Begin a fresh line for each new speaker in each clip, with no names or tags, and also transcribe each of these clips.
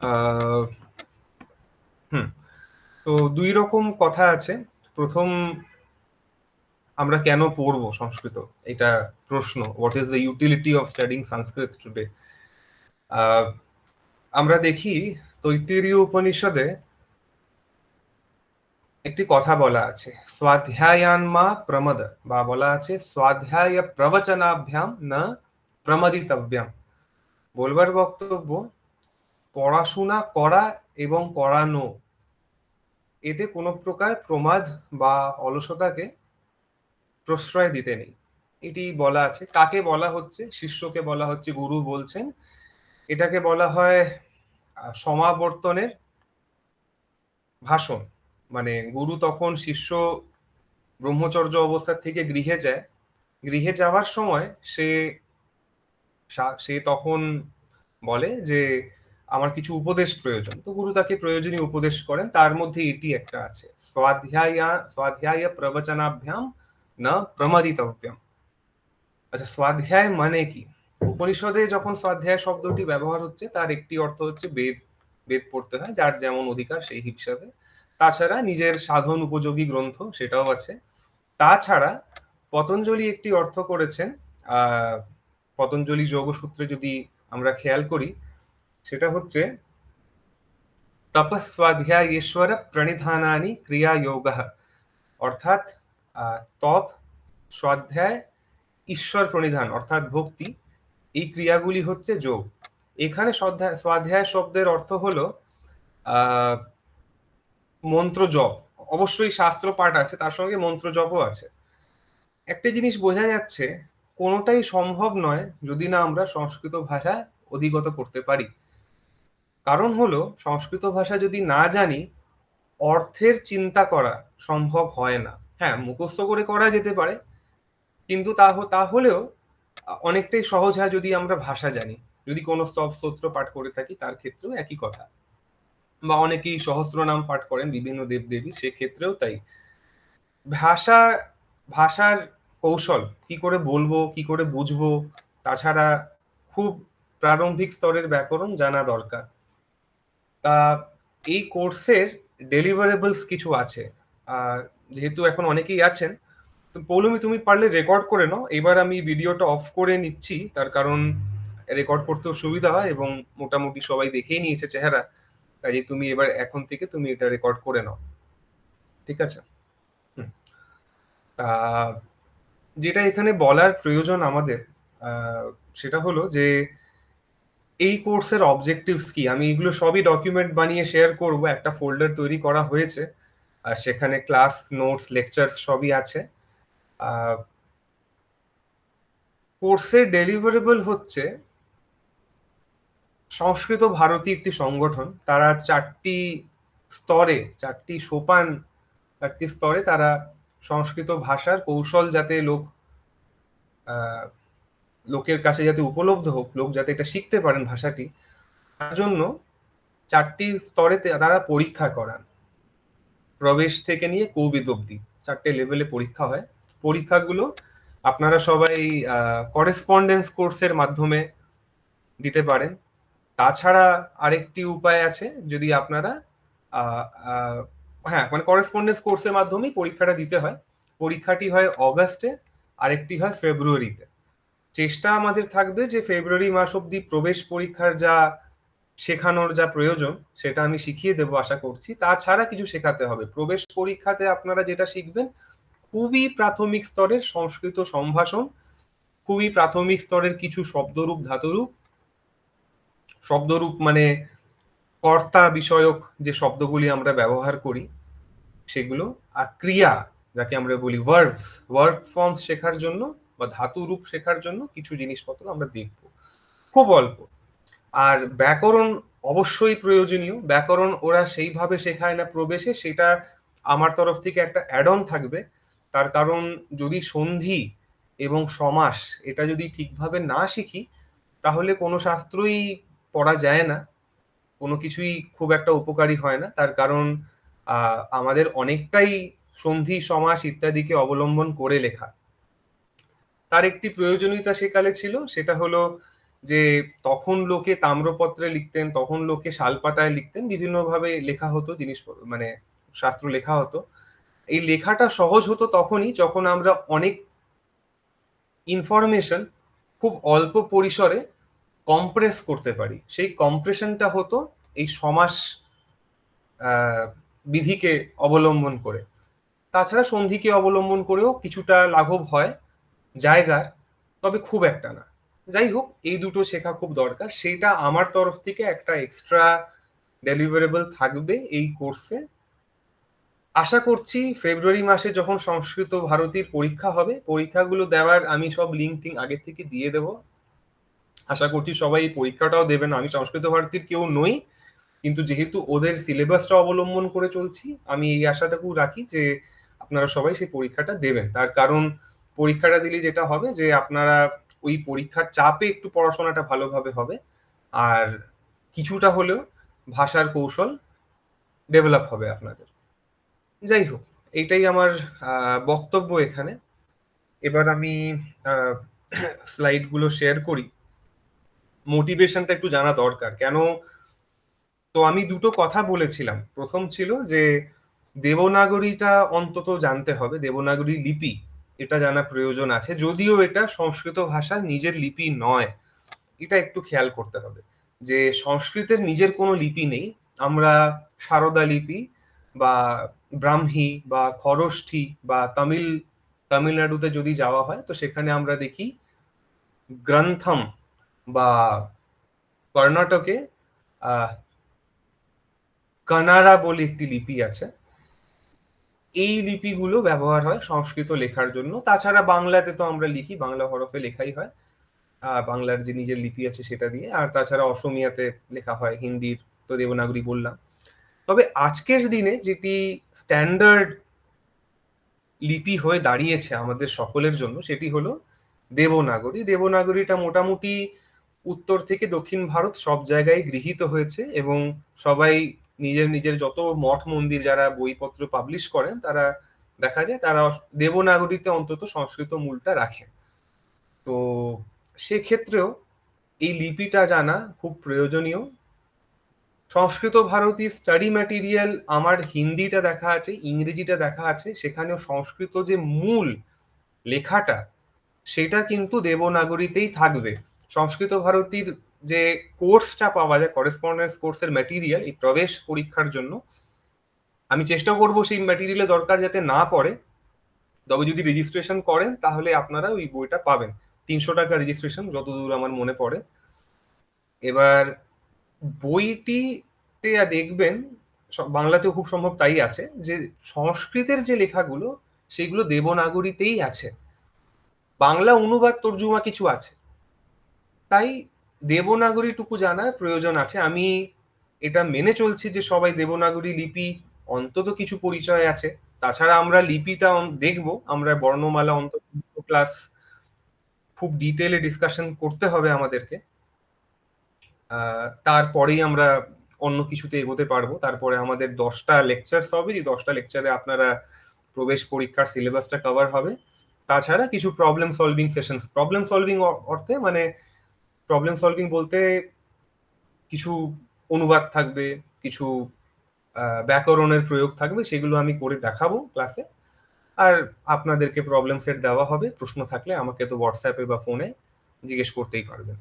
আহ, হুম তো দুই রকম কথা আছে। প্রথম, আমরা কেন পড়বো সংস্কৃত, এটা প্রশ্ন। What is the utility of studying Sanskrit today. আমরা দেখি তৈত্তিরীয় উপনিষদে একটি কথা বলা আছে, স্বাধ্যায়ান্মা প্রমদ, বা বলা আছে স্বাধ্যায় প্রবচনাভ্যাম না প্রমদিতব্যাম। বলবার বক্তব্য, পড়াশোনা করা এবং করানো, এতে কোনো প্রকার প্রমাদ বা অলসতাকে প্রশ্রয় দিতে নেই। এটি বলা আছে। কাকে বলা হচ্ছে? শিষ্যকে বলা হচ্ছে, গুরু বলছেন। এটাকে বলা হয় সমাবর্তনের ভাষণ। মানে গুরু তখন শিষ্য ব্রহ্মচর্য অবস্থা থেকে গৃহে যায়, গৃহে যাওয়ার সময় সে সে তখন বলে যে আমার কিছু উপদেশ প্রয়োজন। তো গুরু তাকে প্রয়োজনীয় উপদেশ করেন, তার মধ্যে এটি একটা আছে, স্বাধ্যায় প্রবচনাভ্যাম না প্রমাদিতব্যাম। আচ্ছা, স্বাধ্যায় মানে কি? উপনিষদে যখন স্বাধ্যায় শব্দটি ব্যবহার হচ্ছে, তার একটি অর্থ হচ্ছে বেদ। বেদ পড়তে হয়, যার যেমন অধিকার সেই হিসাবে। তাছাড়া নিজের সাধন উপযোগী গ্রন্থ, সেটাও আছে। তাছাড়া পতঞ্জলি একটি অর্থ করেছেন। আহ পতঞ্জলি যোগসূত্রে যদি আমরা খেয়াল করি, সেটা হচ্ছে তপস্বাধ্যায়েশ্বর প্রণিধানানি ক্রিয়া যোগঃ। অর্থাৎ তপ, স্বাধ্যায়, ঈশ্বর প্রণিধান অর্থাৎ ভক্তি, এই ক্রিয়াগুলি হচ্ছে যোগ। এখানে স্বাধ্যায় শব্দের অর্থ হলো আহ মন্ত্র জপ। অবশ্যই শাস্ত্র পাঠ আছে, তার সঙ্গে মন্ত্র জপও আছে। একটা জিনিস বোঝা যাচ্ছে, কোনোটাই সম্ভব নয় যদি না আমরা সংস্কৃত ভাষা অধিগত করতে পারি। কারণ হলো, সংস্কৃত ভাষা যদি না জানি, অর্থের চিন্তা করা সম্ভব হয় না। হ্যাঁ, মুখস্থ করে করা যেতে পারে, কিন্তু তাহলেও অনেকটাই সহজ হয় যদি আমরা ভাষা জানি। যদি কোনো স্তোত্র পাঠ করে থাকি, তার ক্ষেত্রেও একই কথা। বা অনেকেই সহস্রনাম পাঠ করেন বিভিন্ন দেবদেবী, সেক্ষেত্রেও তাই। ভাষা, ভাষার কৌশল, কি করে বলবো, কি করে বুঝবো, তাছাড়া খুব প্রারম্ভিক স্তরের ব্যাকরণ জানা দরকার। তা এই কোর্সের ডেলিভারেবলস কিছু আছে। আহ যেহেতু এখন অনেকেই আছেন, তো পৌলমি তুমি পারলে রেকর্ড করে নাও। এবার আমি ভিডিওটা অফ করে নিচ্ছি, তার কারণ রেকর্ড করতেও সুবিধা হয় এবং মোটামুটি সবাই দেখেই নিয়েছে চেহারা। কাজে তুমি এবার এখন থেকে তুমি এটা রেকর্ড করে নাও, ঠিক আছে? হুম। আহ, যেটা এখানে বলার প্রয়োজন আমাদের, সেটা হলো যে এই কোর্সের অবজেক্টিভস কি। আমি এগুলো সবই ডকুমেন্ট বানিয়ে শেয়ার করব, একটা ফোল্ডার তৈরি করা হয়েছে, আর সেখানে ক্লাস নোটস লেকচার সবই আছে। কোর্সের ডেলিভারেবল হচ্ছে, সংস্কৃত ভারতী একটি সংগঠন, তারা চারটি স্তরে, চারটি সোপান, চারটি স্তরে তারা সংস্কৃত ভাষার কৌশল যাতে আহ, লোকের কাছে যাতে উপলব্ধ হোক, লোক যাতে এটা শিখতে পারেন ভাষাটি, তার জন্য চারটি স্তরে তারা পরীক্ষা করান। প্রবেশ থেকে নিয়ে কৌবিদ অব্দি চারটে লেভেলে পরীক্ষা হয়। পরীক্ষাগুলো আপনারা সবাই করেসপন্ডেন্স কোর্সের মাধ্যমে দিতে পারেন। তাছাড়া আরেকটি উপায় আছে, যদি আপনারা আহ, আহ, হ্যাঁ, মানে করেসপন্ডেন্স কোর্সের মাধ্যমেই পরীক্ষাটা দিতে হয়। পরীক্ষাটি হয় অগাস্টে, আরেকটি হয় ফেব্রুয়ারিতে। চেষ্টা আমাদের থাকবে যে ফেব্রুয়ারি মাস অব্দি প্রবেশ পরীক্ষার যা শেখানোর যা প্রয়োজন সেটা আমি শিখিয়ে দেবো আশা করছি। তাছাড়া কিছু শেখাতে হবে। প্রবেশ পরীক্ষাতে আপনারা যেটা শিখবেন, খুবই প্রাথমিক স্তরের সংস্কৃত সম্ভাষণ, খুবই প্রাথমিক স্তরের কিছু শব্দরূপ ধাতুরূপ। শব্দরূপ মানে কর্তা বিষয়ক যে শব্দগুলি আমরা ব্যবহার করি সেগুলো। আর ক্রিয়া, যাকে আমরা বলি ভার্বস, ভার্ব ফর্মস শেখার জন্য বা ধাতু রূপ শেখার জন্য কিছু জিনিসপত্র আমরা দেখব, খুব অল্প। আর ব্যাকরণ অবশ্যই প্রয়োজনীয়। ব্যাকরণ ওরা সেইভাবে শেখায় না প্রবেশে, সেটা আমার তরফ থেকে একটা অ্যাড অন থাকবে। তার কারণ, যদি সন্ধি এবং সমাস এটা যদি ঠিকভাবে না শিখি, তাহলে কোনো শাস্ত্রই পড়া যায় না, কোনো কিছুই খুব একটা উপকারী হয় না। তার কারণ আমাদের অনেকটাই সন্ধি সমাস ইত্যাদিকে অবলম্বন করে লেখা। তার একটি প্রয়োজনীয়তা সেকালে ছিল, সেটা হলো যে তখন লোকে তাম্রপত্রে লিখতেন, তখন লোকে শালপাতায় লিখতেন, বিভিন্নভাবে লেখা হতো মানে শাস্ত্র লেখা হতো। এই লেখাটা সহজ হতো তখনই যখন আমরা অনেক ইনফরমেশন খুব অল্প পরিসরে কম্প্রেস করতে পারি। সেই কম্প্রেশনটা হতো এই সমাস বিধিকে অবলম্বন করে। তাছাড়া সন্ধিকে অবলম্বন করেও কিছুটা লাঘব হয় জায়গার, তবে খুব একটা না। যাই হোক, এই দুটো শেখা খুব দরকার। সেটা আমার তরফ থেকে একটা এক্সট্রা ডেলিভারেবল থাকবে এই কোর্সে। আশা করছি ফেব্রুয়ারি মাসে যখন সংস্কৃত ভারতীর পরীক্ষা হবে, পরীক্ষাগুলো দেওয়ার আমি সব লিঙ্ক টিঙ্ক আগে থেকে দিয়ে দেবো। আশা করছি সবাই এই পরীক্ষাটাও দেবেন। আমি সংস্কৃত ভারতীর কেউ নই, কিন্তু যেহেতু ওদের সিলেবাসটা অবলম্বন করে চলছি, আমি এই আশাটুকু রাখি যে আপনারা সবাই সেই পরীক্ষাটা দেবেন। তার কারণ পরীক্ষাটা দিলে যেটা হবে যে আপনারা ওই পরীক্ষার চাপে একটু পড়াশোনাটা ভালোভাবে হবে, আর কিছুটা হলেও ভাষার কৌশল ডেভেলপ হবে আপনাদের। যাই হোক, এইটাই আমার বক্তব্য এখানে। এবার আমি স্লাইড গুলো শেয়ার করি। মোটিভেশনটা একটু জানা দরকার কেন। তো আমি দুটো কথা বলেছিলাম। প্রথম ছিল যে দেবনাগরীটা অন্তত জানতে হবে, দেবনাগরী লিপি এটা জানা প্রয়োজন আছে, যদিও এটা সংস্কৃত ভাষার নিজের লিপি নয়। এটা একটু খেয়াল করতে হবে যে সংস্কৃতের নিজের কোনো লিপি নেই। আমরা সারদা লিপি বা ব্রাহ্মী বা খরষ্ঠী বা তামিলনাড়ুতে যদি যাওয়া হয় তো সেখানে আমরা দেখি গ্রন্থম, বা কর্ণাটকে আহ কানাড়া বলে একটি লিপি আছে। এই লিপিগুলো ব্যবহার হয় সংস্কৃত লেখার জন্য। তাছাড়া বাংলাতে তো আমরা লিখি, বাংলা হরফে লেখাই হয়। বাংলার যে নিজের লিপি আছে সেটা দিয়ে। আর তাছাড়া অসমীয়াতে লেখা হয়, হিন্দির তো দেবনাগরী বললাম। তবে আজকের দিনে যেটি স্ট্যান্ডার্ড লিপি হয়ে দাঁড়িয়েছে আমাদের সকলের জন্য সেটি হলো দেবনাগরী। দেবনাগরীটা মোটামুটি উত্তর থেকে দক্ষিণ ভারত সব জায়গায় গৃহীত হয়েছে, এবং সবাই নিজের নিজের যত মঠ মন্দির যারা বইপত্র পাবলিশ করেন তারা দেখা যায় তারা দেবনাগরীতে অন্তত সংস্কৃত মূলটা রাখেন। তো সেক্ষেত্রেও এই লিপিটা জানা খুব প্রয়োজনীয়। সংস্কৃত ভারতীর স্টাডি ম্যাটেরিয়াল আমার হিন্দিটা দেখা আছে, ইংরেজিটা দেখা আছে। সেখানেও সংস্কৃত যে মূল লেখাটা সেটা কিন্তু দেবনাগরীতেই থাকবে। সংস্কৃত ভারতীর যে কোর্সটা পাওয়া যায়, করেসপন্ডেন্স কোর্সের ম্যাটেরিয়াল এই প্রবেশ পরীক্ষার জন্য, আমি চেষ্টা করব সেই ম্যাটেরিয়ালের দরকার যাতে না পড়ে। তবে যদি রেজিস্ট্রেশন করেন তাহলে আপনারা ওই বইটা পাবেন। ৩০০ টাকা রেজিস্ট্রেশন যতদূর আমার মনে পড়ে। এবার বইটিতে দেখবেন, বাংলাতেও খুব সম্ভব তাই আছে, যে সংস্কৃতের যে লেখাগুলো সেগুলো দেবনাগরীতেই আছে। বাংলা অনুবাদ তর্জুমা কিছু আছে। তাই দেবনাগরীটুকু জানার প্রয়োজন আছে। আমি এটা মেনে চলছি যে সবাই দেবনাগরী লিপি অন্তত কিছু পরিচয় আছে। তাছাড়া আমরা লিপিটা দেখব, আমরা বর্ণমালা অন্তত ক্লাস খুব ডিটেইলে ডিসকাশন করতে হবে আমাদেরকে। তারপরেই আমরা অন্য কিছুতে এগোতে পারবো। তারপরে আমাদের ১০টা লেকচারস হবে, যে ১০টা লেকচারে আপনারা প্রবেশ পরীক্ষার সিলেবাসটা কভার হবে। তাছাড়া কিছু problem solving sessions, problem solving অর্থে মানে প্রবলেম সলভিং বলতে কিছু অনুবাদ থাকবে, কিছু ব্যাকরণের প্রয়োগ থাকবে, সেগুলো আমি করে দেখাবো ক্লাসে। আর আপনাদেরকে প্রবলেম সেট দেওয়া হবে। প্রশ্ন থাকলে আমাকে তো হোয়াটসঅ্যাপে বা ফোনে জিজ্ঞেস করতেই পারবেন।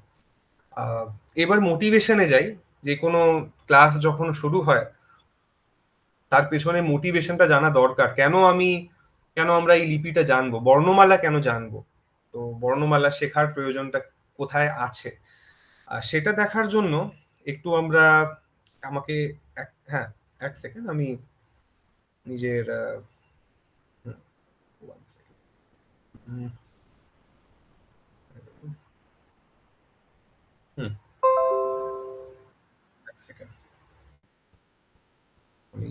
আহ, এবার মোটিভেশনে যাই। যে কোনো ক্লাস যখন শুরু হয় তার পেছনে মোটিভেশনটা জানা দরকার। কেন আমরা এই লিপিটা জানবো, বর্ণমালা কেন জানবো, তো বর্ণমালা শেখার প্রয়োজনটা কোথায় আছে, সেটা দেখার জন্য একটু আমরা আমাকে হ্যাঁ, এক সেকেন্ড আমি নিজের হুম, one second, হুম, হুম, এক সেকেন্ড আমি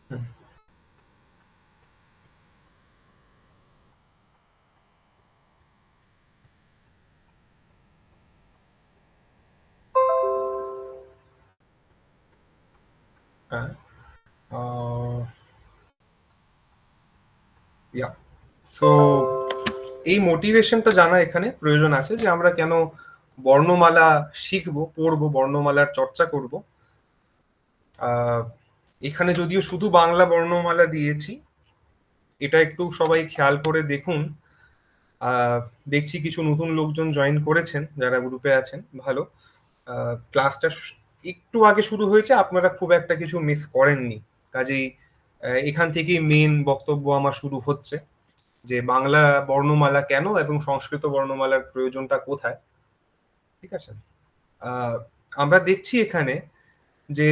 হুম, হ্যাঁ, ইয়া, সো এই মোটিভেশনটা জানা এখানে প্রয়োজন আছে যে আমরা কেন বর্ণমালা শিখবো, পড়বো, বর্ণমালার চর্চা করব। এখানে যদিও শুধু বাংলা বর্ণমালা দিয়েছি, এটা একটু সবাই খেয়াল করে দেখুন। দেখছি কিছু নতুন লোকজন জয়েন করেছেন যারা গ্রুপে আছেন, ভালো। ক্লাসটা একটু আগে শুরু হয়েছে, আপনারা খুব একটা কিছু মিস করেননি। কাজেই এখান থেকেই মেন বক্তব্য আমার শুরু হচ্ছে যে বাংলা বর্ণমালা কেন এবং সংস্কৃত বর্ণমালার প্রয়োজনটা কোথায়। ঠিক আছে, আমরা দেখছি এখানে যে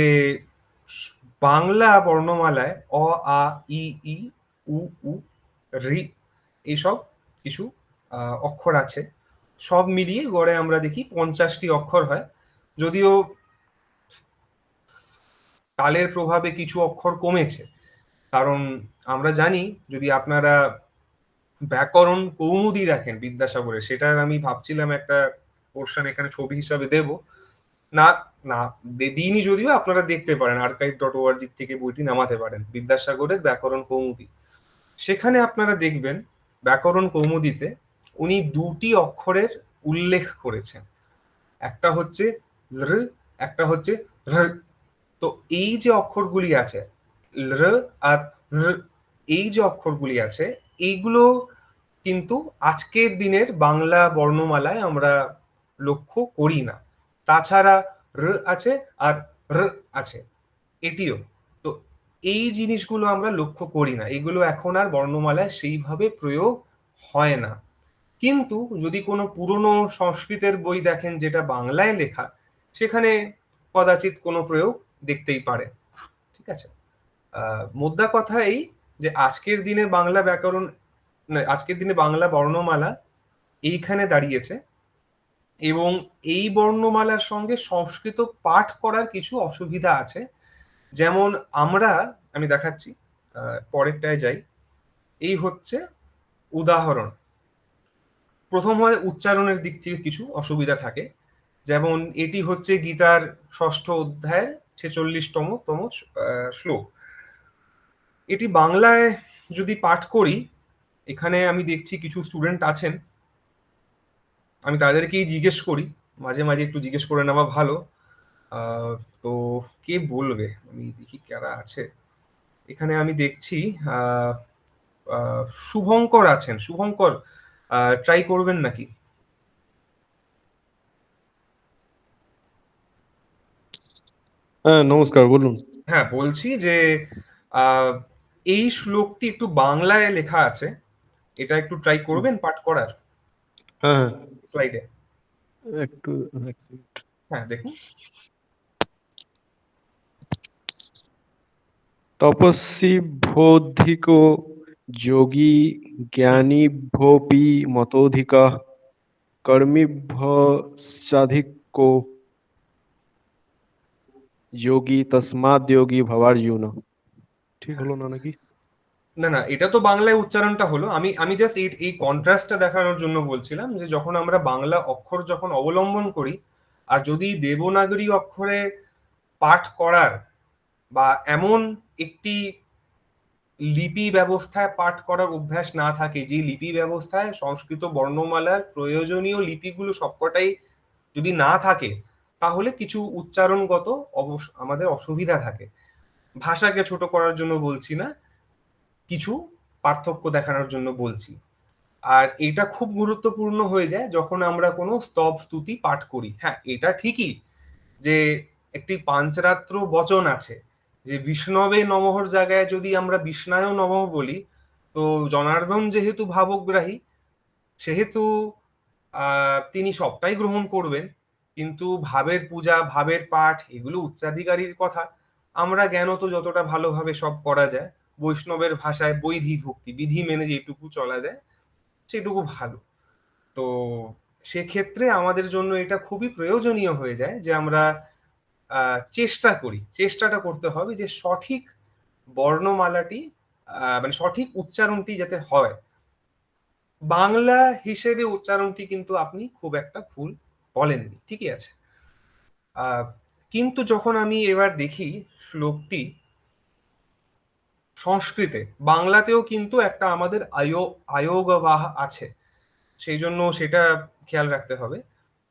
বাংলা বর্ণমালায় অ, আ, ই, ই, উ, উ, ঋ এইসব কিছু অক্ষর আছে। সব মিলিয়ে গড়ে আমরা দেখি 50টি অক্ষর হয়। যদিও কালের প্রভাবে কিছু অক্ষর কমেছে, কারণ আমরা জানি, যদি আপনারা ব্যাকরণ কৌমুদি দেখেন বিদ্যাসাগরের, সেটার আমি ভাবছিলাম একটা পোর্শন এখানে ছবি হিসাবে দেব। না, না দিইনি, যদিও আপনারা দেখতে পারেন, archive.org থেকে বইটি নামাতে পারেন, বিদ্যাসাগরের ব্যাকরণ কৌমুদি। সেখানে আপনারা দেখবেন ব্যাকরণ কৌমুদিতে উনি দুটি অক্ষরের উল্লেখ করেছেন, একটা হচ্ছে র, একটা হচ্ছে র। তো এই যে অক্ষরগুলি আছে র আর র, এই যে অক্ষরগুলি আছে, এইগুলো কিন্তু আজকের দিনের বাংলা বর্ণমালায় আমরা লক্ষ্য করি না। তাছাড়া র আছে আর র আছে, এটিও। তো এই জিনিসগুলো আমরা লক্ষ্য করি না, এগুলো এখন আর বর্ণমালায় সেইভাবে প্রয়োগ হয় না। কিন্তু যদি কোনো পুরনো সংস্কৃতের বই দেখেন যেটা বাংলায় লেখা, সেখানে কদাচিৎ কোনো প্রয়োগ দেখতেই পারে। ঠিক আছে, মোদ্দা কথা এই যে আজকের দিনে বাংলা ব্যাকরণ, না, আজকের দিনে বাংলা বর্ণমালা এইখানে দাঁড়িয়েছে, এবং এই বর্ণমালার সঙ্গে সংস্কৃত পাঠ করার কিছু অসুবিধা আছে। যেমন আমি দেখাচ্ছি, পরেরটায় যাই। এই হচ্ছে উদাহরণ। প্রথম হয় উচ্চারণের দিক থেকে কিছু অসুবিধা থাকে। যেমন এটি হচ্ছে গীতার 6ষ্ঠ অধ্যায়ের 46তম শ্লোক। এটি বাংলায় যদি পাঠ করি, এখানে আমি দেখছি কিছু স্টুডেন্ট আছেন, আমি তাদেরকেই জিজ্ঞেস করি, মাঝে মাঝে একটু জিজ্ঞেস করে নেওয়া ভালো। তো কে বলবে, আমি দেখি কারা আছে এখানে। আমি দেখছি শুভঙ্কর আছেন। শুভঙ্কর, ট্রাই করবেন নাকি?
হ্যাঁ, নমস্কার, বলুন।
হ্যাঁ, বলছি যে আহ, এই শ্লোকটি একটু বাংলায় লেখা আছে, এটা একটু ট্রাই করবেন পাঠ করার
হ্যাঁ, হ্যাঁ,
স্লাইডে।
একটু এক second।
হ্যাঁ, দেখুন।
তপস্বিভ্যোऽধিকো যোগী জ্ঞানীভ্যোऽপি মতোऽধিকः কর্মীভ্যশ্চাধিকো যোগী তস্মাদ্যোগী ভবার্জুন। ঠিক
হ্যাঁ,
হলো না নাকি?
না না, এটা তো বাংলায় উচ্চারণটা হলো। আমি আমি জাস্ট এই এই কন্ট্রাস্টটা দেখানোর জন্য বলছিলাম যে যখন আমরা বাংলা অক্ষর যখন অবলম্বন করি, আর যদি দেবনাগরী অক্ষরে পাঠ করার বা এমন একটি লিপি ব্যবস্থায় পাঠ করার অভ্যাস না থাকে, যে লিপি ব্যবস্থায় সংস্কৃত বর্ণমালার প্রয়োজনীয় লিপিগুলো সবকটাই যদি না থাকে, তাহলে কিছু উচ্চারণগত আমাদের অসুবিধা থাকে। ভাষাকে ছোট করার জন্য বলছি না, কিছু পার্থক্য দেখানোর জন্য বলছি। আর এটা খুব গুরুত্বপূর্ণ হয়ে যায় যখন আমরা কোনো স্তব স্তুতি পাঠ করি। হ্যাঁ, এটা ঠিকই যে একটি পাঞ্চরাত্র বচন আছে যে বিষ্ণবে নমঃর জায়গায় যদি আমরা বিষ্ণায় নমঃ বলি, তো জনার্দন যেহেতু ভাবগ্রাহী, সেহেতু তিনি সবটাই গ্রহণ করবেন। কিন্তু ভাবের পূজা, ভাবের পাঠ, এগুলো উচ্চাধিকারীর কথা। আমরা জ্ঞানত যতটা ভালোভাবে সব করা যায়, বৈষ্ণবের ভাষায় বৈধি ভক্তি, বিধি মেনে যেটুকু চলা যায় সেটুকু ভালো। তো সেক্ষেত্রে আমাদের জন্য এটা খুবই প্রয়োজনীয় হয়ে যায় যে আমরা চেষ্টা করি, চেষ্টাটা করতে হবে যে সঠিক বর্ণমালাটি, মানে সঠিক উচ্চারণটি যাতে হয়। বাংলা হিসেবে উচ্চারণটি কিন্তু আপনি খুব একটা ভুল বলেননি, ঠিকই আছে। আহ, কিন্তু যখন আমি এবার দেখি শ্লোকটি সংস্কৃতে, বাংলাতেও কিন্তু একটা আমাদের আয়োগবাহ আছে। সেই জন্য সেটা খেয়াল রাখতে হবে।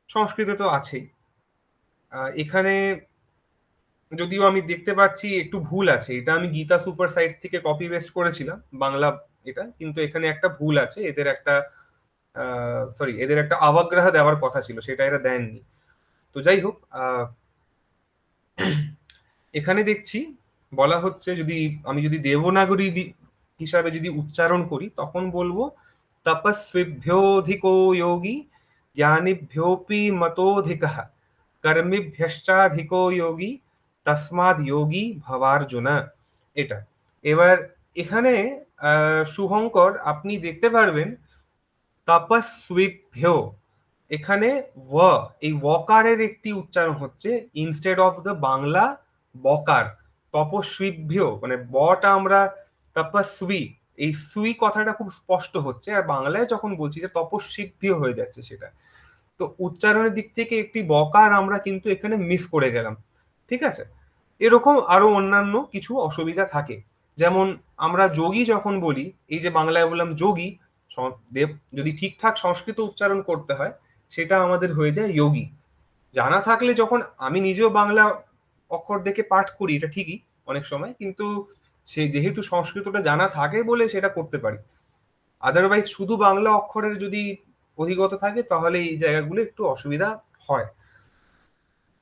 সংস্কৃতে তো আছেই। এখানে যদিও আমি দেখতে পাচ্ছি একটু ভুল আছে, এটা আমি গীতা সুপার সাইট থেকে কপি পেস্ট করেছিলাম বাংলা এটা, কিন্তু এখানে একটা ভুল আছে, এদের একটা সরি এদের একটা আবাগ্রাহ দেওয়ার কথা ছিল, সেটা এরা দেননি। তো যাই হোক, এখানে দেখছি বলা হচ্ছে, যদি আমি যদি দেবনাগরী হিসাবে যদি উচ্চারণ করি তখন বলবো তপস্বিভ্যোধিকো যোগী জ্ঞানীভ্যোপি মতোধিকঃ কর্মীভ্যশ্চাধিকো যোগী তস্মাদ যোগী ভবার্জুন। এটা এবার এখানে শুভঙ্কর আপনি দেখতে পারবেন তপস্বিভ্য, এখানে ওয়া, এই ওকারের একটি উচ্চারণ হচ্ছে ইনস্টেড অফ দ্য বাংলা বকার। তপস্বিভ্য মানে বটা আমরা তপস্বী, এই সুই কথাটা খুব স্পষ্ট হচ্ছে, আর বাংলায় যখন বলছি যে তপস্বিভ্য হয়ে যাচ্ছে সেটা। তো উচ্চারণের দিক থেকে একটি বকার আমরা কিন্তু এখানে মিস করে গেলাম। ঠিক আছে, এরকম আরো অন্যান্য কিছু অসুবিধা থাকে। যেমন আমরা যোগী যখন বলি, এই যে বাংলায় বললাম যোগী, দেব যদি ঠিকঠাক সংস্কৃত উচ্চারণ করতে হয় সেটা আমাদের হয়ে যায় যোগী। জানা থাকলে, যখন আমি নিজেও বাংলা অক্ষর দেখে পাঠ করি এটা ঠিকই অনেক সময়, কিন্তু সে যেহেতু সংস্কৃতটা জানা থাকে বলে সেটা করতে পারি। আদারওয়াইজ শুধু বাংলা অক্ষরের যদি অধিগত থাকে তাহলে এই জায়গাগুলো একটু অসুবিধা হয়।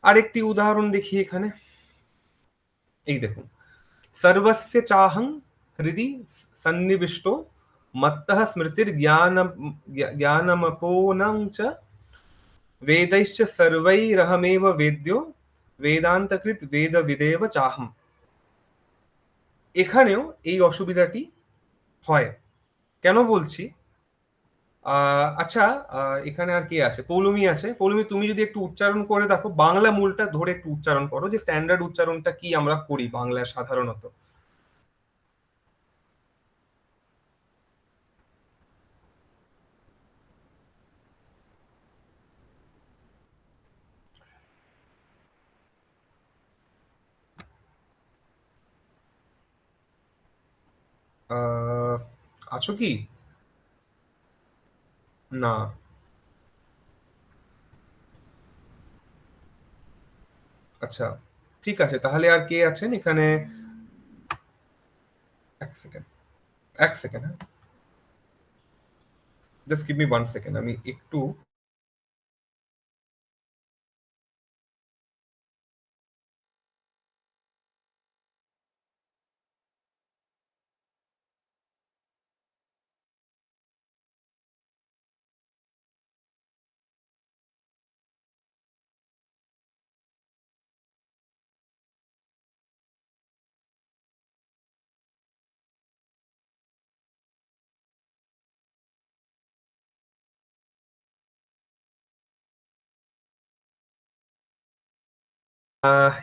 আরেকটি উদাহরণ দেখি এখানে, এই দেখুন, सर्वस्य चाहं हृदि सन्निविष्टो मत्तः स्मृतिर्ज्ञानमपोनं च वेदैश्च सर्वैरहमेव वेद्यो वेदान्तकृत वेदविदेव चाहम। এখানেও এই অসুবিধাটি হয়। কেন বলছি, আচ্ছা, এখানে আর কে আছে, পৌলমি আছে। পৌলমি, তুমি যদি একটু উচ্চারণ করে দেখো, বাংলা মূলটা ধরে একটু উচ্চারণ করো, যে স্ট্যান্ডার্ড উচ্চারণটা কি আমরা করি বাংলায় সাধারণত। আহ, আছো কি? না। আচ্ছা, ঠিক আছে, তাহলে আর কে আছেন এখানে? এক সেকেন্ড, এক সেকেন্ড, হ্যাঁ, জাস্ট গিভ মি 1 সেকেন্ড, আমি একটু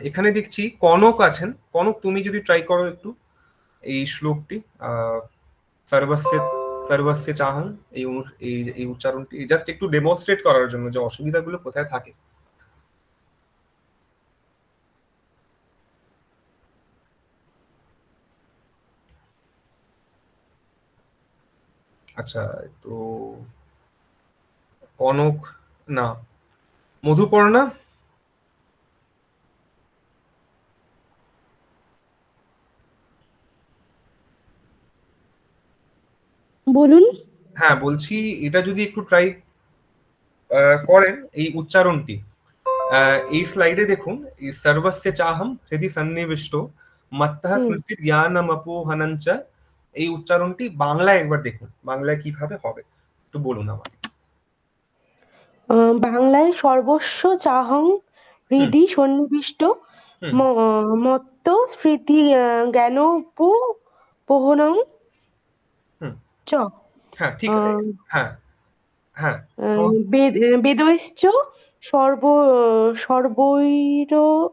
এখানে দেখছি কনক আছেন। কনক, তুমি যদি ট্রাই করো একটু এই শ্লোকটি, আহ সর্বস্য সর্বস্য চাহং, এই উচ্চারণটি জাস্ট একটু ডেমনস্ট্রেট করার জন্য যে অসুবিধাগুলো কোথায় থাকে। আচ্ছা, তো কনক না, মধুপর্ণা।
বলুন।
হ্যাঁ, বলছি এটা যদি একটু ট্রাই করেন এই উচ্চারণটি। এই স্লাইডে দেখুন, এই সর্বস্য চাহম হৃদি সন্নিবিষ্ট মত্তঃ
হুম।
স্মৃতি জ্ঞানমপোহনঞ্চ, এই উচ্চারণটি বাংলায় একবার দেখুন, বাংলায় কিভাবে হবে একটু বলুন আমাকে।
বাংলায় সর্বস্ব চাহং
হুম।
হৃদি সন্নিবিষ্ট
হুম।
মত্ত স্মৃতি জ্ঞানোপোহনং
হুম।
চ
হ্যাঁ, ঠিক।
আহ,
হ্যাঁ। হ্যাঁ। তো
বেদৈশ্চ সর্ব সর্বৈরহমেব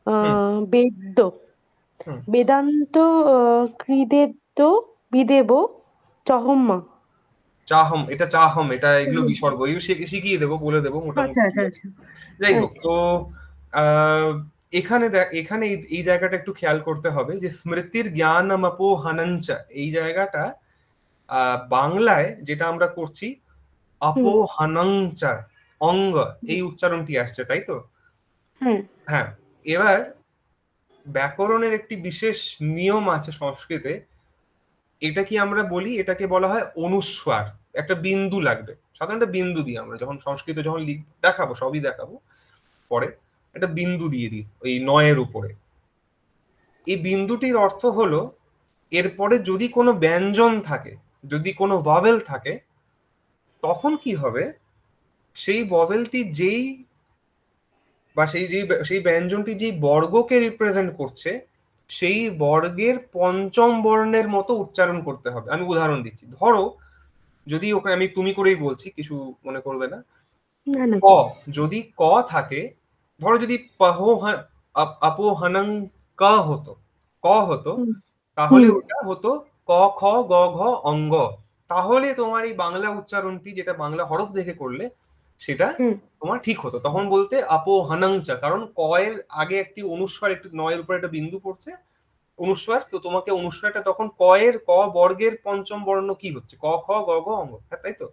হুম।
বেদ্য
হুম।
বেদান্ত কৃদেদ্য বিদেব চহম্মা।
চাহম, এটা চাহম, এটা এগুলো
হুম।
বিসর্গ, এগুলো শিখিয়ে দেবো, বলে দেবো মোটামুটি,
আচ্ছা
ঠিক
আচ্ছা
আছে।
আচ্ছা
যাই হোক,
আচ্ছা।
তো আহ, এখানে এখানে এই জায়গাটা একটু খেয়াল করতে হবে, যে স্মৃতির জ্ঞানমপোহনঞ্চ, এই জায়গাটা বাংলায় যেটা আমরা করছি অপোহনঞ্চা, অঙ্গ, এই উচ্চারণটি আসছে, তাই তো?
হ্যাঁ।
হ্যাঁ। এবার ব্যাকরণের একটি বিশেষ নিয়ম আছে সংস্কৃতে, এটা কি আমরা বলি, এটাকে বলা হয় অনুস্বার। একটা বিন্দু লাগবে, সাধারণত বিন্দু দিই আমরা যখন সংস্কৃতে যখন দেখাবো, সবই দেখাবো পরে, একটা বিন্দু দিয়ে দিই ওই নয়ের উপরে। এই বিন্দুটির অর্থ হলো এরপরে যদি কোনো ব্যঞ্জন থাকে, যদি কোনো ভাওয়েল থাকে, তখন কি হবে, সেই ভাওয়েলটি যেই বা সেই ব্যঞ্জনটি যেই বর্গকে রিপ্রেজেন্ট করছে, সেই বর্গের পঞ্চম বর্ণের মতো উচ্চারণ করতে হবে। আমি উদাহরণ দিচ্ছি, ধরো যদি ওকে আমি তুমি করেই বলছি, কিছু মনে করবে না।
না না।
ক, যদি ক থাকে, ধরো যদি অপোহনং ক হতো, ক হতো,
হুম
তাহলে
হুম
ওটা হতো ক খ গ ঘ অঙ্গ। তাহলে তোমার এই বাংলা উচ্চারণটি, যেটা বাংলা হরফ দেখে করলে, সেটা
হুম
তোমার ঠিক হতো। তখন বলতে অপোহনংচা, কারণ ক এর আগে একটি অনুস্বার, একটি নয়ের উপরে একটা বিন্দু পড়ছে, অনুস্বার, তো তোমাকে অনুস্বারটা তখন ক এর, ক বর্গের পঞ্চম বর্ণ কি হচ্ছে, ক খ গ ঘ অঙ্গ, হ্যাঁ তাই তো?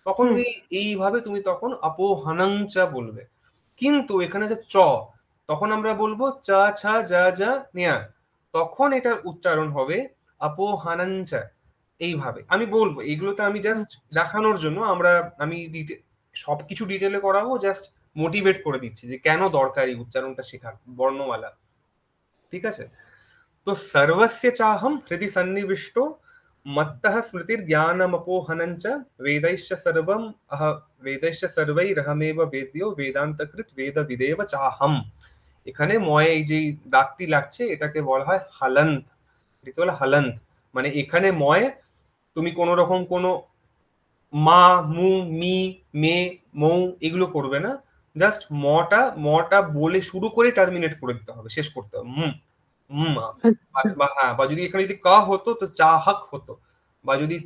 তখন
হুম
এইভাবে তুমি তখন অপোহনংচা বলবে। কিন্তু এখানে যে চ, তখন আমরা বলবো চা ছা যা যা নিয়া, তখন এটার উচ্চারণ হবে অপোহনঞ্চা। এইভাবে আমি বলবো, এগুলোতে আমি জাস্ট
আচ্ছা।
দেখানোর জন্য আমি সবকিছু ডিটেলে করাবো, জাস্ট মোটিভেট করে দিচ্ছি যে কেন দরকার এই উচ্চারণটা শেখা, বর্ণমালা। ঠিক আছে? तो सर्वस्य चाहं हृदि सन्निविष्टो मत्तः स्मृतिर्ज्ञानमपोहनं च वेदैश्च सर्वम् अह वेदैश्च सर्वैरहमेव वेद्यो वेदान्तकृत वेदविदेव चाहम। এখানে ময় এই যে দাগটি লাগছে, এটাকে বলা হয় হালন্ত, এটাকে বলা হালন্ত। মানে এখানে ময়, তুমি কোন রকম কোনো মা, মু, মি, মে, মৌ এগুলো করবে না, জাস্ট মটা বলে শুরু করে টার্মিনেট করে দিতে হবে, শেষ করতে হবে মা।
আচ্ছা।
বা হ্যাঁ, বা যদি এখানে যদি কা হতো তো চাহক হতো, বা যদি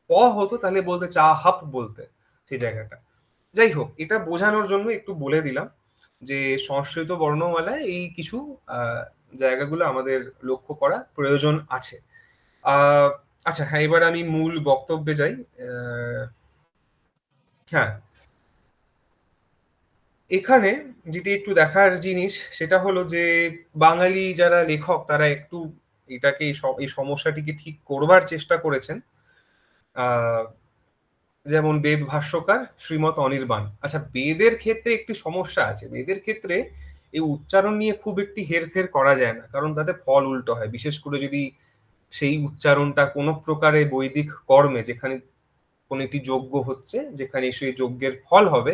প হতো তাহলে বলতে চাহাপ বলতে, সেই জায়গাটা। যাই হোক, এটা বোঝানোর জন্য একটু বলে দিলাম যে সংস্কৃত বর্ণমালায় এই কিছু জায়গাগুলো আমাদের লক্ষ্য করা প্রয়োজন আছে। আহ আচ্ছা, হ্যাঁ, এবার আমি মূল বক্তব্যে যাই। হ্যাঁ, এখানে যেটি একটু দেখার জিনিস, সেটা হলো যে বাঙালি যারা লেখক, তারা একটু এটাকে এই সমস্যাটিকে ঠিক করবার চেষ্টা করেছেন। আহ যেমন বেদ ভাষ্যকার শ্রীমৎ অনির্বাণ। আচ্ছা, বেদের ক্ষেত্রে একটি সমস্যা আছে, বেদের ক্ষেত্রে এই উচ্চারণ নিয়ে খুব একটি হেরফের করা যায় না, কারণ তাতে ফল উল্টো হয়, বিশেষ করে যদি সেই উচ্চারণটা কোনো প্রকারে বৈদিক কর্মে, যেখানে কোন একটি যজ্ঞ হচ্ছে, যেখানে সেই যজ্ঞের ফল হবে,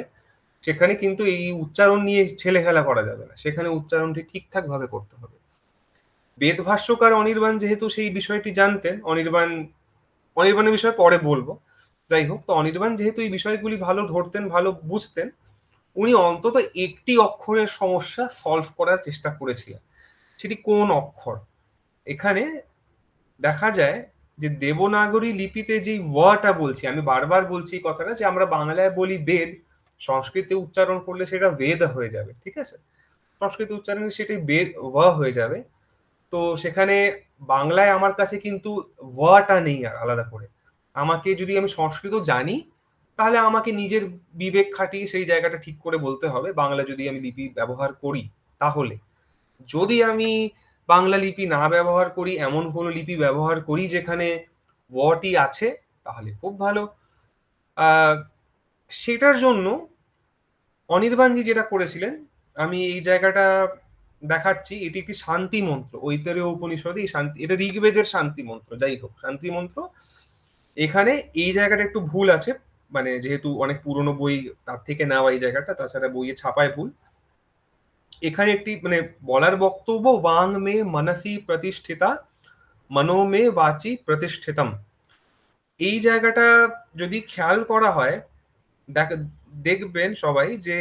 সেখানে কিন্তু এই উচ্চারণ নিয়ে ছেলেখেলা করা যাবে না, সেখানে উচ্চারণটি ঠিকঠাক ভাবে করতে হবে। বেদ ভাষ্যকার অনির্বাণ যেহেতু সেই বিষয়টি জানতেন, অনির্বাণের বিষয়ে পরে বলবো। যাই হোক, তো অনির্বাণ যেহেতু এই বিষয়গুলি ভালো ধরতেন, ভালো বুঝতেন, উনি অন্তত একটি অক্ষরের সমস্যা সলভ করার চেষ্টা করেছিলেন। সেটি কোন অক্ষর? এখানে দেখা যায় যে দেবনাগরী লিপিতে যে ওয়াটা বলছি, আমি বারবার বলছি এই কথাটা, যে আমরা বাংলায় বলি বেদ, সংস্কৃতে উচ্চারণ করলে সেটা বেদ হয়ে যাবে, ঠিক আছে? সংস্কৃত উচ্চারণে সেটি বেদ ওয়া হয়ে যাবে। তো সেখানে বাংলায় আমার কাছে কিন্তু ওয়াটা নেই আর আলাদা করে। আমাকে, যদি আমি সংস্কৃত জানি, তাহলে আমাকে নিজের বিবেক খাটিয়ে সেই জায়গাটা ঠিক করে বলতে হবে, বাংলা যদি আমি লিপি ব্যবহার করি তাহলে। যদি আমি বাংলা লিপি না ব্যবহার করি, এমন কোনো লিপি ব্যবহার করি যেখানে টি আছে, তাহলে খুব ভালো। আহ সেটার জন্য অনির্বাণজি যেটা করেছিলেন, আমি এই জায়গাটা দেখাচ্ছি, এটি একটি শান্তি মন্ত্র, ঐতরেয় উপনিষদে এই শান্তি, এটা ঋগ্বেদের শান্তি মন্ত্র। যাই হোক, শান্তি মন্ত্র, এখানে এই জায়গাটা একটু ভুল আছে, মানে যেহেতু অনেক পুরনো বই, তার থেকে নেওয়া এই জায়গাটা, তাছাড়া বইয়ে ছাপায় ভুল। এখানে একটি মানে বলার বক্তব্য, ওয়াং মে মনসি প্রতিষ্ঠিতা মনো মে বাচি প্রতিষ্ঠিতম। এই জায়গাটা যদি খেয়াল করা হয়, দেখবেন সবাই যে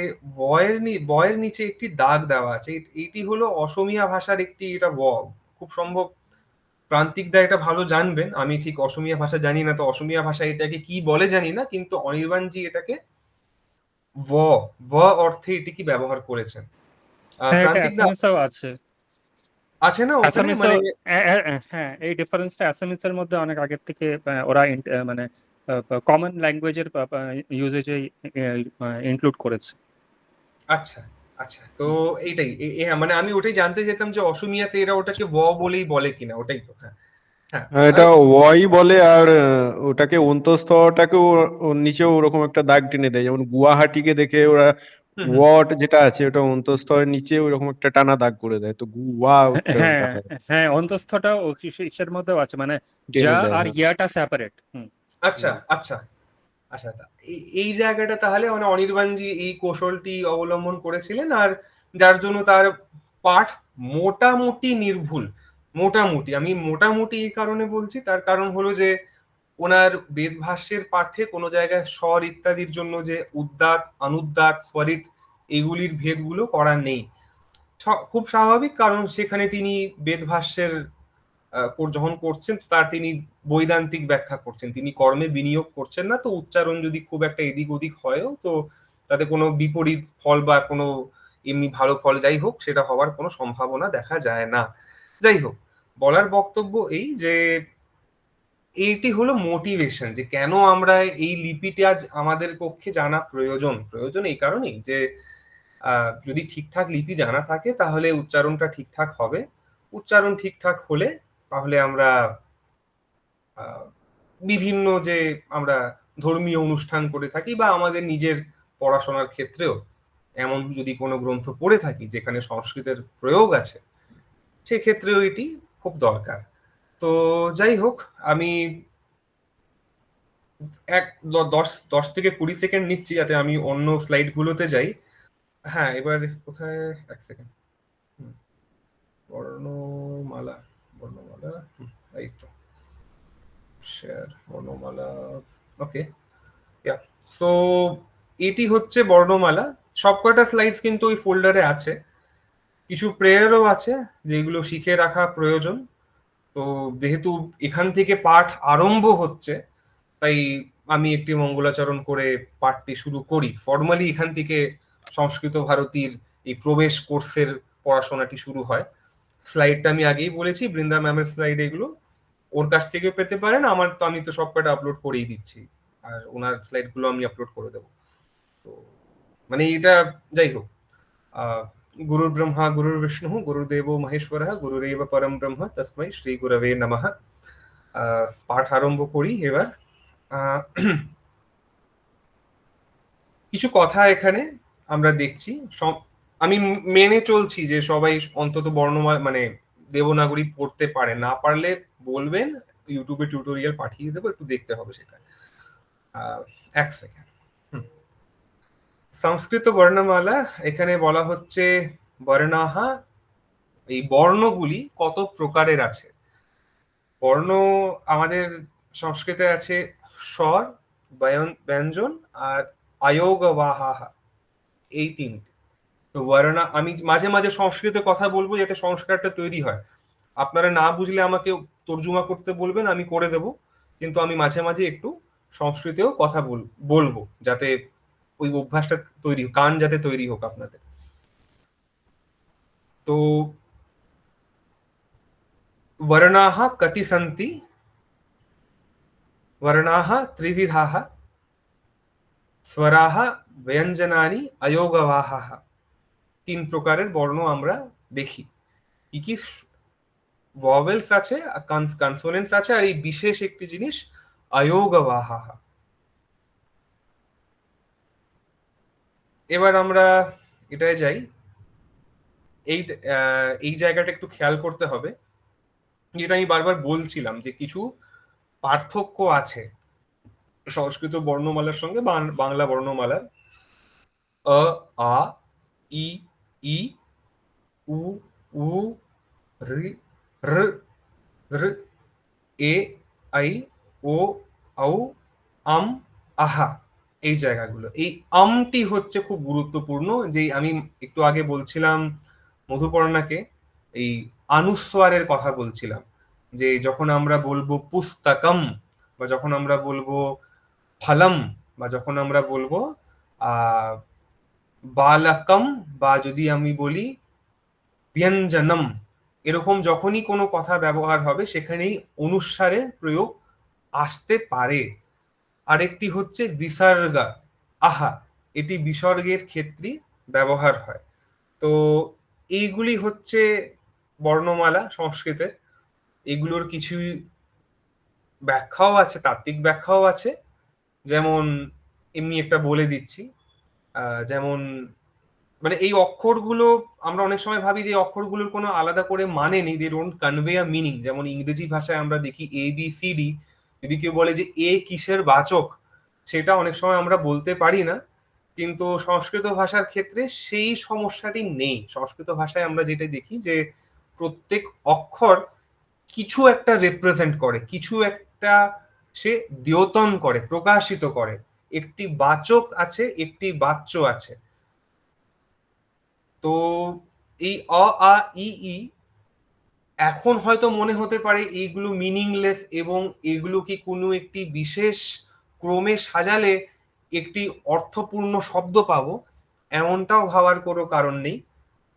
বয়ের নিচে একটি দাগ দেওয়া আছে, এটি হলো অসমীয়া ভাষার একটি, এটা খুব সম্ভব প্রান্তিক দা এটা ভালো জানবেন, আমি ঠিক অসমীয়া ভাষা জানি না, তো অসমীয়া ভাষা এটাকে কি বলে জানি না, কিন্তু অনির্বাণজি এটাকে ভ ভ অর্থে এটি কি ব্যবহার করেছেন।
হ্যাঁ, এটা
প্রান্তিক দা,
এসএমএসও আছে।
আছে না ওখানে,
অ্যাসামিসও
মানে
হ্যাঁ, এই ডিফারেন্সটা অ্যাসামিসের মধ্যে অনেক আগের থেকে ওরা মানে কমন ল্যাঙ্গুয়েজের ইউজেজে ইনক্লুড করেছে।
আচ্ছা আচ্ছা, তো এইটাই মানে আমি ওটাই জানতে যেতাম যে অসমিয়াতে এরা ওটাকে বলেই বলে কিনা, ওটাই তো। হ্যাঁ হ্যাঁ,
এটা ওয়াই বলে, আর ওটাকে অন্তঃস্থটাকেও ওর নিচেও ওরকম একটা দাগ টেনে দেয়, যেমন গুয়াহাটিকে দেখে ওরা
হুম, হুম।
ওয়াট যেটা আছে ওটা অন্তঃস্থের নিচে ওইরকম একটা টানা দাগ করে দেয়, তো গুয়া উচ্চারণটা
হ্যাঁ
হয়,
হ্যাঁ, অন্তঃস্থটাও ইসের মধ্যেও আছে, মানে
টেনে
যা
দেয়।
আর
হ্যাঁ।
ইয়াটা সেপারেট।
আচ্ছা আচ্ছা আচ্ছা, এই জায়গাটা তাহলে মানে অনির্বাণজি এই কৌশলটি অবলম্বন করেছিলেন, আর যার জন্য তার পাঠ মোটামুটি নির্ভুল। মোটামুটি, আমি মোটামুটি এই কারণে বলছি, তার কারণ হলো যে ওনার বেদভাষ্যের পাঠে কোনো জায়গায় স্বর ইত্যাদির জন্য যে উদ্দাত অনুদ্দাত স্বরিত এগুলির ভেদগুলো করা নেই। খুব স্বাভাবিক, কারণ সেখানে তিনি বেদভাষ্যের যখন করছেন তার তিনি বৈদান্তিক ব্যাখ্যা করছেন, তিনি কর্মে বিনিয়োগ করছেন না, তো উচ্চারণ যদি খুব একটা এদিক ওদিক হয়ও তো তাতে কোনো বিপরীত ফল বা কোনো এমনি ভালো ফল যাই হোক সেটা হওয়ার কোনো সম্ভাবনা দেখা যায় না। যাই হোক, বলার বক্তব্য এই যে এইটি হলো মোটিভেশন, যে কেন আমরা এই লিপিটি আজ আমাদের পক্ষে জানা প্রয়োজন। প্রয়োজন এই কারণেই যে যদি ঠিকঠাক লিপি জানা থাকে তাহলে উচ্চারণটা ঠিকঠাক হবে। উচ্চারণ ঠিকঠাক হলে তাহলে আমরা বিভিন্ন যে আমরা ধর্মীয় অনুষ্ঠান করে থাকি বা আমাদের নিজের পড়াশোনার ক্ষেত্রেও এমন যদি কোনো গ্রন্থ পড়ে থাকি যেখানে সংস্কৃতের প্রয়োগ আছে, সেক্ষেত্রেও এটি খুব দরকার। তো যাই হোক, আমি এক 10 থেকে 20 সেকেন্ড নিচ্ছি যাতে আমি অন্য স্লাইড গুলোতে যাই। হ্যাঁ, এবার কোথায়, এক সেকেন্ড। বর্ণমালা, বর্ণমালা, এই তো শেয়ার বর্ণমালা। ওকে, ইয়া, সো এটি হচ্ছে বর্ণমালা। সবকটা স্লাইডস কিন্তু ওই ফোল্ডারে আছে। কিছু প্রেয়ারও আছে যেগুলো শিখে রাখা প্রয়োজন। তো যেহেতু এখান থেকে পাঠ আরম্ভ হচ্ছে, তাই আমি একটি মঙ্গলাচরণ করে পাঠটি শুরু করি। ফর্মালি এখান থেকে সংস্কৃত ভারতীর এই প্রবেশ কোর্সের পড়াশোনাটি শুরু হয়। স্লাইডটা আমি আগেই বলেছি, বৃন্দা ম্যামের স্লাইড এগুলো, ওর কাছ থেকে পেতে পারেন। আমার তো আমি তো সবকটা আপলোড করেই দিচ্ছি, আর ওনার স্লাইড গুলো আমি আপলোড করে দেবো। তো মানে এটা, যাই হোক, গুরুর ব্রহ্মা গুরুর বিষ্ণু গুরুদেবো মহেশ্বর গুরুরেব পরম ব্রহ্ম তস্মৈ শ্রী গুরবে নমঃ। পাঠ আরম্ভ করি এবার। আহ, কিছু কথা এখানে আমরা দেখছি। আমি মেনে চলছি যে সবাই অন্তত বর্ণমালা মানে দেবনাগরী পড়তে পারে, না পারলে বলবেন, ইউটিউবে টিউটোরিয়াল পাঠিয়ে দেবো, একটু দেখতে হবে সেটা। এক সেকেন্ড। সংস্কৃত বর্ণমালা, এখানে বলা হচ্ছে বর্ণাহা, এই বর্ণগুলি কত প্রকারের আছে। বর্ণ আমাদের সংস্কৃতে আছে স্বর, ব্যঞ্জন আর আয়োগবাহা, এই তিনটে। তো বর্ণা, আমি মাঝে মাঝে সংস্কৃতে কথা বলবো যাতে সংস্কারটা তৈরি হয়। আপনারা না বুঝলে আমাকে তর্জমা করতে বলবেন, আমি করে দেব, কিন্তু আমি মাঝে মাঝে একটু সংস্কৃতেও কথা বলবো যাতে ওই অভ্যাসটা তৈরি, কান যাতে তৈরি হোক আপনাদের। তো वर्णाः कति सन्ति, वर्णाः त्रिविधाः, स्वराः व्यञ्जनानि अयोगवाहाः। তিন প্রকারের বর্ণ আমরা দেখি। কি কি ভয়েলস আছে, কনসোনেন্টস আছে, আর এই বিশেষ একটি জিনিস অয়োগবাহাः। এবার আমরা এটায় যাই। এই এই জায়গাটা একটু খেয়াল করতে হবে, যেটা আমি বারবার বলছিলাম যে কিছু পার্থক্য আছে সংস্কৃত বর্ণমালার সঙ্গে বাংলা বর্ণমালার। अ आ इ ई उ ऊ ऋ ऋ ऋ এ আই ও আউ আম আহা, এই জায়গাগুলো, এই আমটি হচ্ছে খুব গুরুত্বপূর্ণ। যে আমি একটু আগে বলছিলাম মধুপর্ণাকে, এই অনুস্বারের কথা বলছিলাম, যে যখন আমরা বলবো পুস্তকম, বা যখন আমরা বলবো ফলম, বা যখন আমরা বলবো আহ বালকম, বা যদি আমি বলি ব্যঞ্জনম, এরকম যখনই কোনো কথা ব্যবহার হবে সেখানেই অনুস্বারের প্রয়োগ আসতে পারে। আরেকটি হচ্ছে বিসর্গা, আহা, এটি বিসর্গের ক্ষেত্রে ব্যবহার হয়। তো এইগুলি হচ্ছে বর্ণমালা সংস্কৃতের। এগুলোর কিছু ব্যাখ্যাও আছে, তাত্ত্বিক ব্যাখ্যাও আছে। যেমন এমনি একটা বলে দিচ্ছি, যেমন মানে এই অক্ষরগুলো আমরা অনেক সময় ভাবি যে এই অক্ষরগুলোর কোনো আলাদা করে মানে নেই, they don't convey a meaning. যেমন ইংরেজি ভাষায় আমরা দেখি এ বি সি ডি, যদি কেউ বলে যে এ কিসের বাচক, সেটা অনেক সময় আমরা বলতে পারি না। কিন্তু সংস্কৃত ভাষার ক্ষেত্রে সেই সমস্যাটি নেই। সংস্কৃত ভাষায় আমরা যেটা দেখি যে প্রত্যেক অক্ষর কিছু একটা রিপ্রেজেন্ট করে, কিছু একটা সে দ্যোতন করে, প্রকাশিত করে। একটি বাচক আছে, একটি বাচ্য আছে। তো এই অ আ ই ই এখন হয়তো মনে হতে পারে এইগুলো মিনিংলেস এবং এগুলো কি কোনো একটি বিশেষ ক্রমে সাজালে একটি অর্থপূর্ণ শব্দ পাবো, এমনটাও ভাবার কোনো কারণ নেই।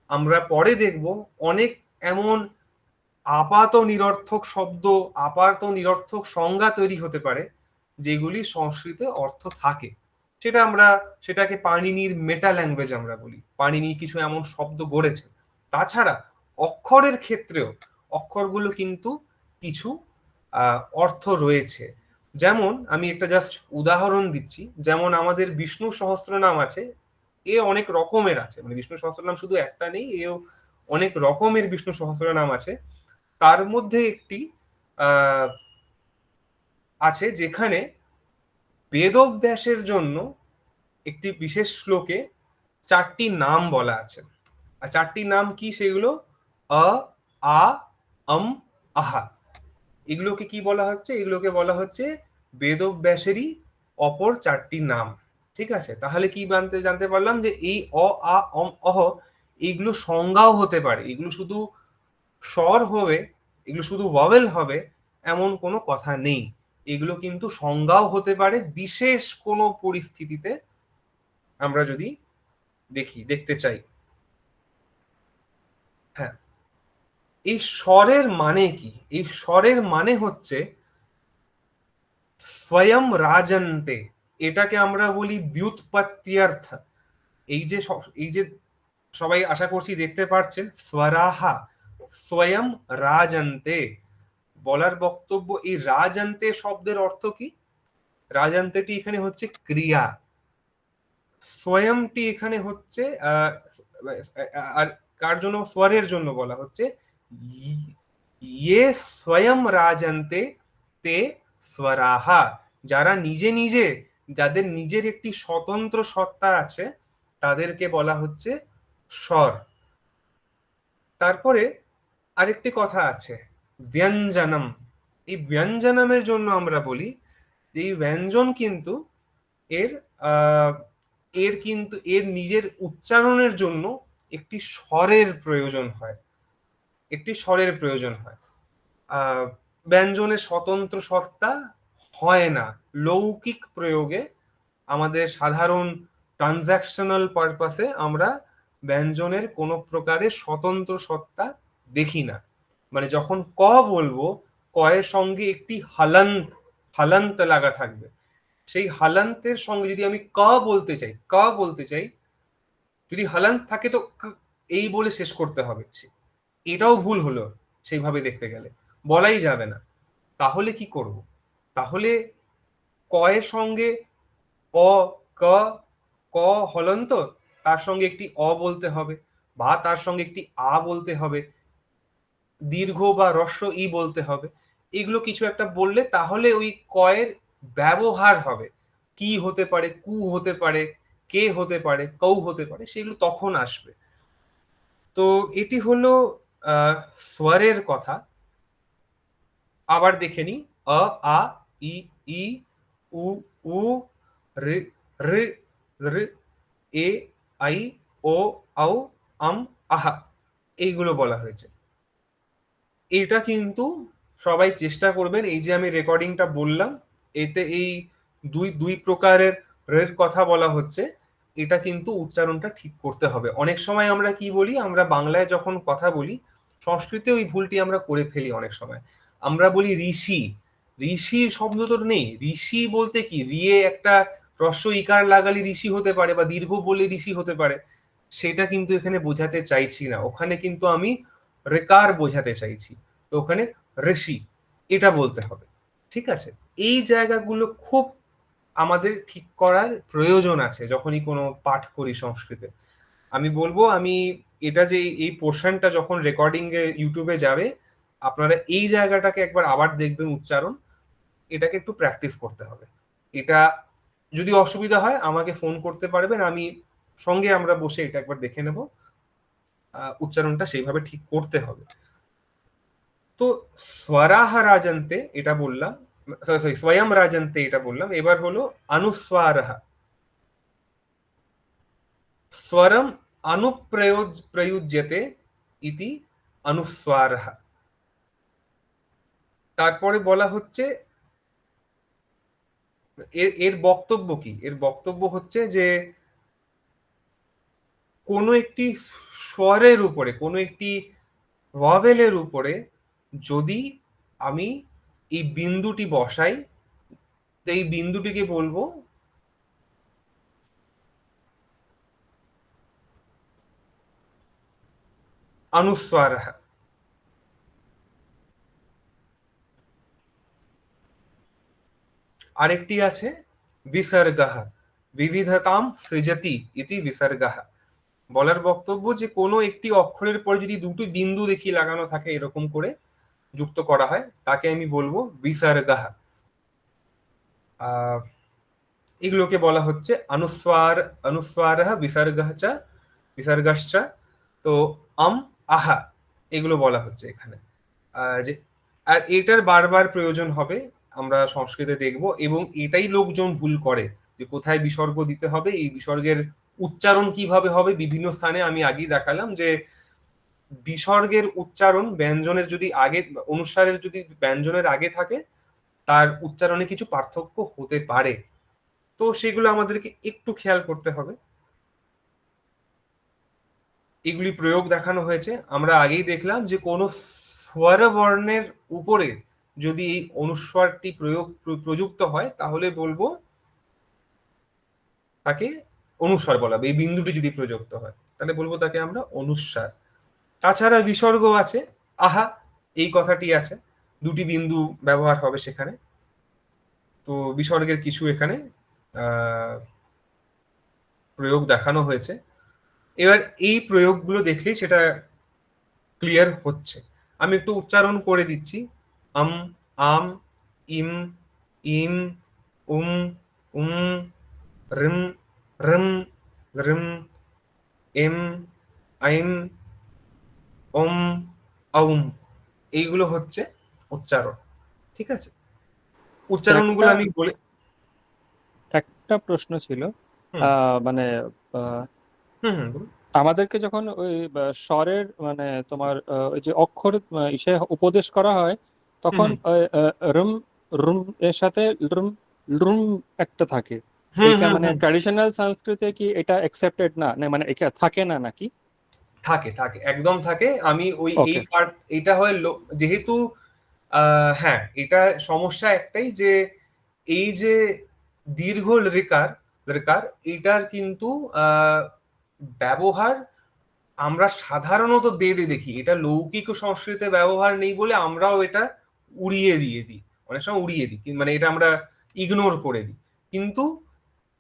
আমরা পরে দেখব অনেক এমন আপাত নিরর্থক শব্দ, আপাত নিরর্থক সংজ্ঞা তৈরি হতে পারে যেগুলি সংস্কৃতে অর্থ থাকে। সেটাকে পাণিনির মেটা ল্যাঙ্গুয়েজ আমরা বলি। পাণিনি কিছু এমন শব্দ গড়েছে। তাছাড়া অক্ষরের ক্ষেত্রেও অক্ষরগুলো কিন্তু কিছু অর্থ রয়েছে। যেমন আমি একটা জাস্ট উদাহরণ দিচ্ছি, যেমন আমাদের বিষ্ণু সহস্রনাম আছে, এ অনেক রকমের আছে, মানে বিষ্ণু সহস্রনাম শুধু একটা নেই, এও অনেক রকমের বিষ্ণু সহস্রনাম আছে। তার মধ্যে একটি আহ আছে যেখানে বেদব্যাসের জন্য একটি বিশেষ শ্লোকে 4টি নাম বলা আছে। আর 4টি নাম কি সেগুলো? অ, আ, আহা। এগুলোকে কি বলা হচ্ছে? এগুলোকে বলা হচ্ছে বেদব্যাসেরই অপর 4টি নাম। ঠিক আছে? তাহলে কি জানতে পারলাম যে এই অ, আ, অহ এইগুলো সংজ্ঞাও হতে পারে। এগুলো শুধু স্বর হবে, এগুলো শুধু ভোয়েল হবে এমন কোনো কথা নেই। এগুলো কিন্তু সংজ্ঞাও হতে পারে বিশেষ কোনো পরিস্থিতিতে, আমরা যদি দেখতে চাই। হ্যাঁ, এই স্বরের মানে কি? এই স্বরের মানে হচ্ছে স্বয়ং রাজন্তে। এটাকে আমরা বলি ব্যুৎপত্ত্যর্থ। এই যে সবাই আশা করছি দেখতে পাচ্ছেন, স্বরাহা স্বয়ং রাজন্তে। বলার বক্তব্য, এই রাজন্তে শব্দের অর্থ কি? রাজন্তেটি এখানে হচ্ছে ক্রিয়া, স্বয়ংটি এখানে হচ্ছে আর কার জন্য? স্বরের জন্য বলা হচ্ছে ইয়ে স্বয়ং রাজন্তে তে স্বরাহা। যারা নিজে নিজে, যাদের নিজের একটি স্বতন্ত্র সত্তা আছে, তাদেরকে বলা হচ্ছে স্বর। তারপরে আরেকটি কথা আছে, ব্যঞ্জনম। এই ব্যঞ্জনমের জন্য আমরা বলি যে এই ব্যঞ্জন কিন্তু এর আহ এর নিজের উচ্চারণের জন্য একটি স্বরের প্রয়োজন হয়, একটি স্বরের প্রয়োজন হয়। ব্যঞ্জনের স্বতন্ত্র সত্তা হয় না লৌকিক প্রয়োগে। আমাদের সাধারণ ট্রানজাকশনাল পারপাসে আমরা ব্যঞ্জনের কোনো প্রকারের স্বতন্ত্র সত্তা দেখি না। মানে যখন ক বলবো, ক এর সঙ্গে একটি হালন্ত, হালন্ত লাগা থাকবে। সেই হালান্তের সঙ্গে যদি আমি ক বলতে চাই, যদি হালান্ত থাকে তো এই বলে শেষ করতে হবে। এটাও ভুল হলো, সেইভাবে দেখতে গেলে বলাই যাবে না। তাহলে কি করব? তাহলে ক এর সঙ্গে অ, ক, ক হলন্ত, তার সঙ্গে একটি অ বলতে হবে, বা তার সঙ্গে একটি আ বলতে হবে, দীর্ঘ বা হ্রস্ব ই বলতে হবে। এগুলো কিছু একটা বললে তাহলে ওই ক এর ব্যবহার হবে। কি হতে পারে, কু হতে পারে, কে হতে পারে, কৌ হতে পারে, সেগুলো তখন আসবে। তো এটি হলো স্বরের কথা। আবার দেখে নি, অ, আ, ই, ই, উ, উ, ঋ, ঋ, ঋ, এ, আই, ও, ঔ, আহা, এইগুলো বলা হয়েছে। এটা কিন্তু সবাই চেষ্টা করবেন, এই যে আমি রেকর্ডিংটা বললাম, এতে এই দুই দুই প্রকারের রের কথা বলা হচ্ছে, এটা কিন্তু উচ্চারণটা ঠিক করতে হবে। অনেক সময় আমরা কি বলি, আমরা বাংলায় যখন কথা বলি সংস্কৃতে ওই ভুলটি আমরা করে ফেলি অনেক সময়। আমরা বলি ঋষি, ঋষি শব্দ তো নেই। ঋষি বলতে কি, রিয়ে একটা হ্রস্ব ইকার লাগালে ঋষি হতে পারে, বা দীর্ঘ বলে ঋষি হতে পারে, সেটা কিন্তু এখানে বোঝাতে চাইছি না। ওখানে কিন্তু আমি রেকার বোঝাতে চাইছি। তো ওখানে ঋষি এটা বলতে হবে। ঠিক আছে, এই জায়গাগুলো খুব আমাদের ঠিক করার প্রয়োজন আছে যখনই কোনো পাঠ করি সংস্কৃতে। আমি বলবো, আমি এটা যে এই পোর্শনটা যখন রেকর্ডিং এ ইউটিউবে যাবে, আপনারা এই জায়গাটাকে একবার আবার দেখবেন, উচ্চারণ, এটাকে একটু প্র্যাকটিস করতে হবে। এটা যদি অসুবিধা হয় আমাকে ফোন করতে পারবেন, আমি সঙ্গে আমরা বসে এটা একবার দেখে নেব। উচ্চারণটা সেইভাবে ঠিক করতে হবে। তো স্বরাহ রাজন্তে এটা বললাম, সরি স্বয়ং রাজন্তে এটা বললাম। এবার হলো অনুস্বারহ। स्वरम अनुप्रयुज्यते इति अनुस्वारः। তারপরে বলা হচ্ছে এর এর বক্তব্য কি? এর বক্তব্য হচ্ছে যে কোনো একটি স্বরের উপরে, কোনো একটি ভোয়েলের উপরে যদি আমি এই বিন্দুটি বসাই, তো এই বিন্দুটিকে বলবো অনুস্বারः। আরেকটি আছে বিসর্গः, বিবিধতাম সৃজতি ইতি বিসর্গः। বলার বক্তব্য যে কোনো একটি অক্ষরের পরে যদি দুটো বিন্দু দেখি লাগানো থাকে, এরকম করে যুক্ত করা হয়, তাকে আমি বলবো বিসর্গः। এগুলোকে বলা হচ্ছে অনুস্বার, অনুস্বারः বিসর্গः চ, বিসর্গশ্চ। তো আহা এগুলো বলা হচ্ছে এখানে। যে আর এটার বারবার প্রয়োজন হবে, আমরা সংস্কৃতে দেখব, এবং এটাই লোকজন ভুল করে, যে কোথায় বিসর্গ দিতে হবে, এই বিসর্গের উচ্চারণ কিভাবে হবে বিভিন্ন স্থানে। আমি আগেই দেখালাম যে বিসর্গের উচ্চারণ ব্যঞ্জনের যদি আগে, অনুস্বারের যদি ব্যঞ্জনের আগে থাকে, তার উচ্চারণে কিছু পার্থক্য হতে পারে। তো সেগুলো আমাদেরকে একটু খেয়াল করতে হবে। এগুলি প্রয়োগ দেখানো হয়েছে। আমরা আগেই দেখলাম যে কোনো স্বর বর্ণের উপরে যদি এই অনুস্বারটি প্রযুক্ত হয়, তাহলে বলবো তাকে অনুস্বার বলা হবে। এই বিন্দুটি যদি প্রযুক্ত হয়, তাহলে বলবো তাকে আমরা অনুস্বার। তাছাড়া বিসর্গ আছে, আহা এই কথাটি আছে, দুটি বিন্দু ব্যবহার হবে সেখানে। তো বিসর্গের কিছু এখানে প্রয়োগ দেখানো হয়েছে। এবার এই প্রয়োগগুলো দেখলেই সেটা ক্লিয়ার হচ্ছে। আমি একটু উচ্চারণ করে দিচ্ছি। আম, আম, ইম, ইম, উম, উম, রিম, রিম, রিম, এম, আইম, ওম, আউম। এইগুলো হচ্ছে উচ্চারণ। ঠিক আছে, উচ্চারণগুলো আমি বলে।
একটা প্রশ্ন ছিল,
হুম
মানে আহ,
হুম হুম বলুন।
আমাদেরকে যখন ওই স্বরের মানে তোমার ওই যে অক্ষর ইসে উপদেশ করা হয়, তখন
হুম
ওই, রুম রুম এর সাথে রুম রুম একটা থাকে।
হুম
এইটা
হুম
মানে
হুম
ট্র্যাডিশনাল সংস্কৃতে কি এটা অ্যাকসেপ্টেড না, না মানে এটা থাকে না নাকি?
থাকে, থাকে, একদম থাকে। আমি ওই এই
ওকে।
পার্ট, এটা হয় যেহেতু হ্যাঁ, এটা সমস্যা একটাই যে এই যে দীর্ঘ ঋকার, ঋকার এটার কিন্তু ব্যবহার আমরা সাধারণত বেদে দেখি। এটা লৌকিক সংস্কৃতে ব্যবহার নেই বলে আমরাও এটা উড়িয়ে দিয়ে দিই, অনেক সময় উড়িয়ে দিই, মানে এটা আমরা ইগনোর করে দিই। কিন্তু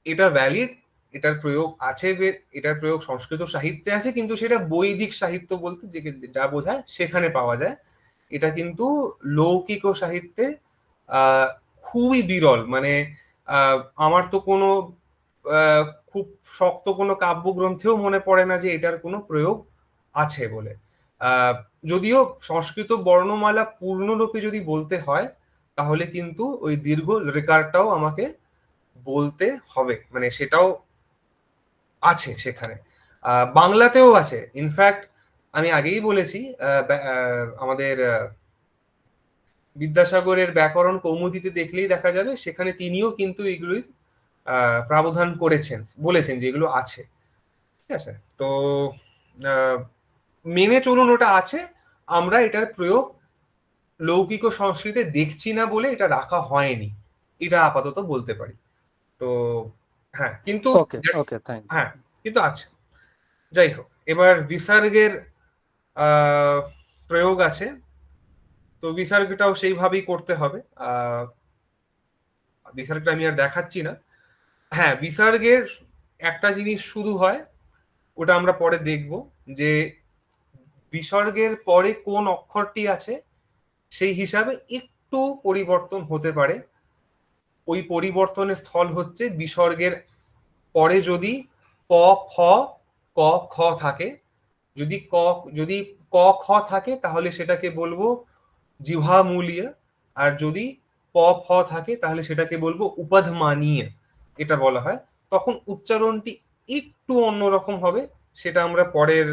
এটা ভ্যালিড, এটার প্রয়োগ আছে, এটার প্রয়োগ সংস্কৃত সাহিত্যে আছে, কিন্তু সেটা বৈদিক সাহিত্য বলতে যা বোঝায় সেখানে পাওয়া যায়। এটা কিন্তু লৌকিক ও সাহিত্যে আহ খুবই বিরল। মানে আহ আমার তো কোনো আহ খুব শক্ত কোনো কাব্যগ্রন্থেও মনে পড়ে না যে এটার কোনো প্রয়োগ আছে বলে। আহ যদিও সংস্কৃত বর্ণমালা পূর্ণরূপে যদি বলতে হয়, তাহলে কিন্তু ওই দীর্ঘ রেকারটাও আমাকে বলতে হবে, মানে সেটাও আছে সেখানে। বাংলাতেও আছে ইনফ্যাক্ট। আমি আগেই বলেছি, আমাদের বিদ্যাসাগরের ব্যাকরণ কৌমুদীতে দেখলেই দেখা যাবে, সেখানে তিনিও কিন্তু এগুলির প্রাবধান করেছেন, বলেছেন যে এগুলো আছে। ঠিক আছে, তো আহ, মেনে চলুন, ওটা আছে। আমরা এটার প্রয়োগ লৌকিক সংস্কৃতে দেখছি না বলে এটা রাখা হয়নি, এটা আপাতত বলতে পারি। তো হ্যাঁ, কিন্তু
ওকে ওকে, থ্যাংক ইউ।
হ্যাঁ কিন্তু আছে। যাই হোক, এবার বিসর্গের প্রয়োগ আছে, তো বিসর্গটাও সেইভাবেই করতে হবে। বিসর্গটা আমি আর দেখাচ্ছি না। হ্যাঁ, বিসর্গের একটা জিনিস শুধু হয়, ওটা আমরা পরে দেখব, যে বিসর্গের পরে কোন অক্ষরটি আছে সেই হিসাবে একটু পরিবর্তন হতে পারে। ওই পরিবর্তনের স্থল হচ্ছে বিসর্গের পরে যদি প, ফ, ক, খ থাকে, যদি ক, খ থাকে তাহলে সেটাকে বলবো জিহ্বামূলীয়, আর যদি প, ফ থাকে তাহলে সেটাকে বলবো উপধমানীয়, এটা বলা হয়। তখন উচ্চারণটি একটু অন্যরকম হবে, সেটা আমরা পরের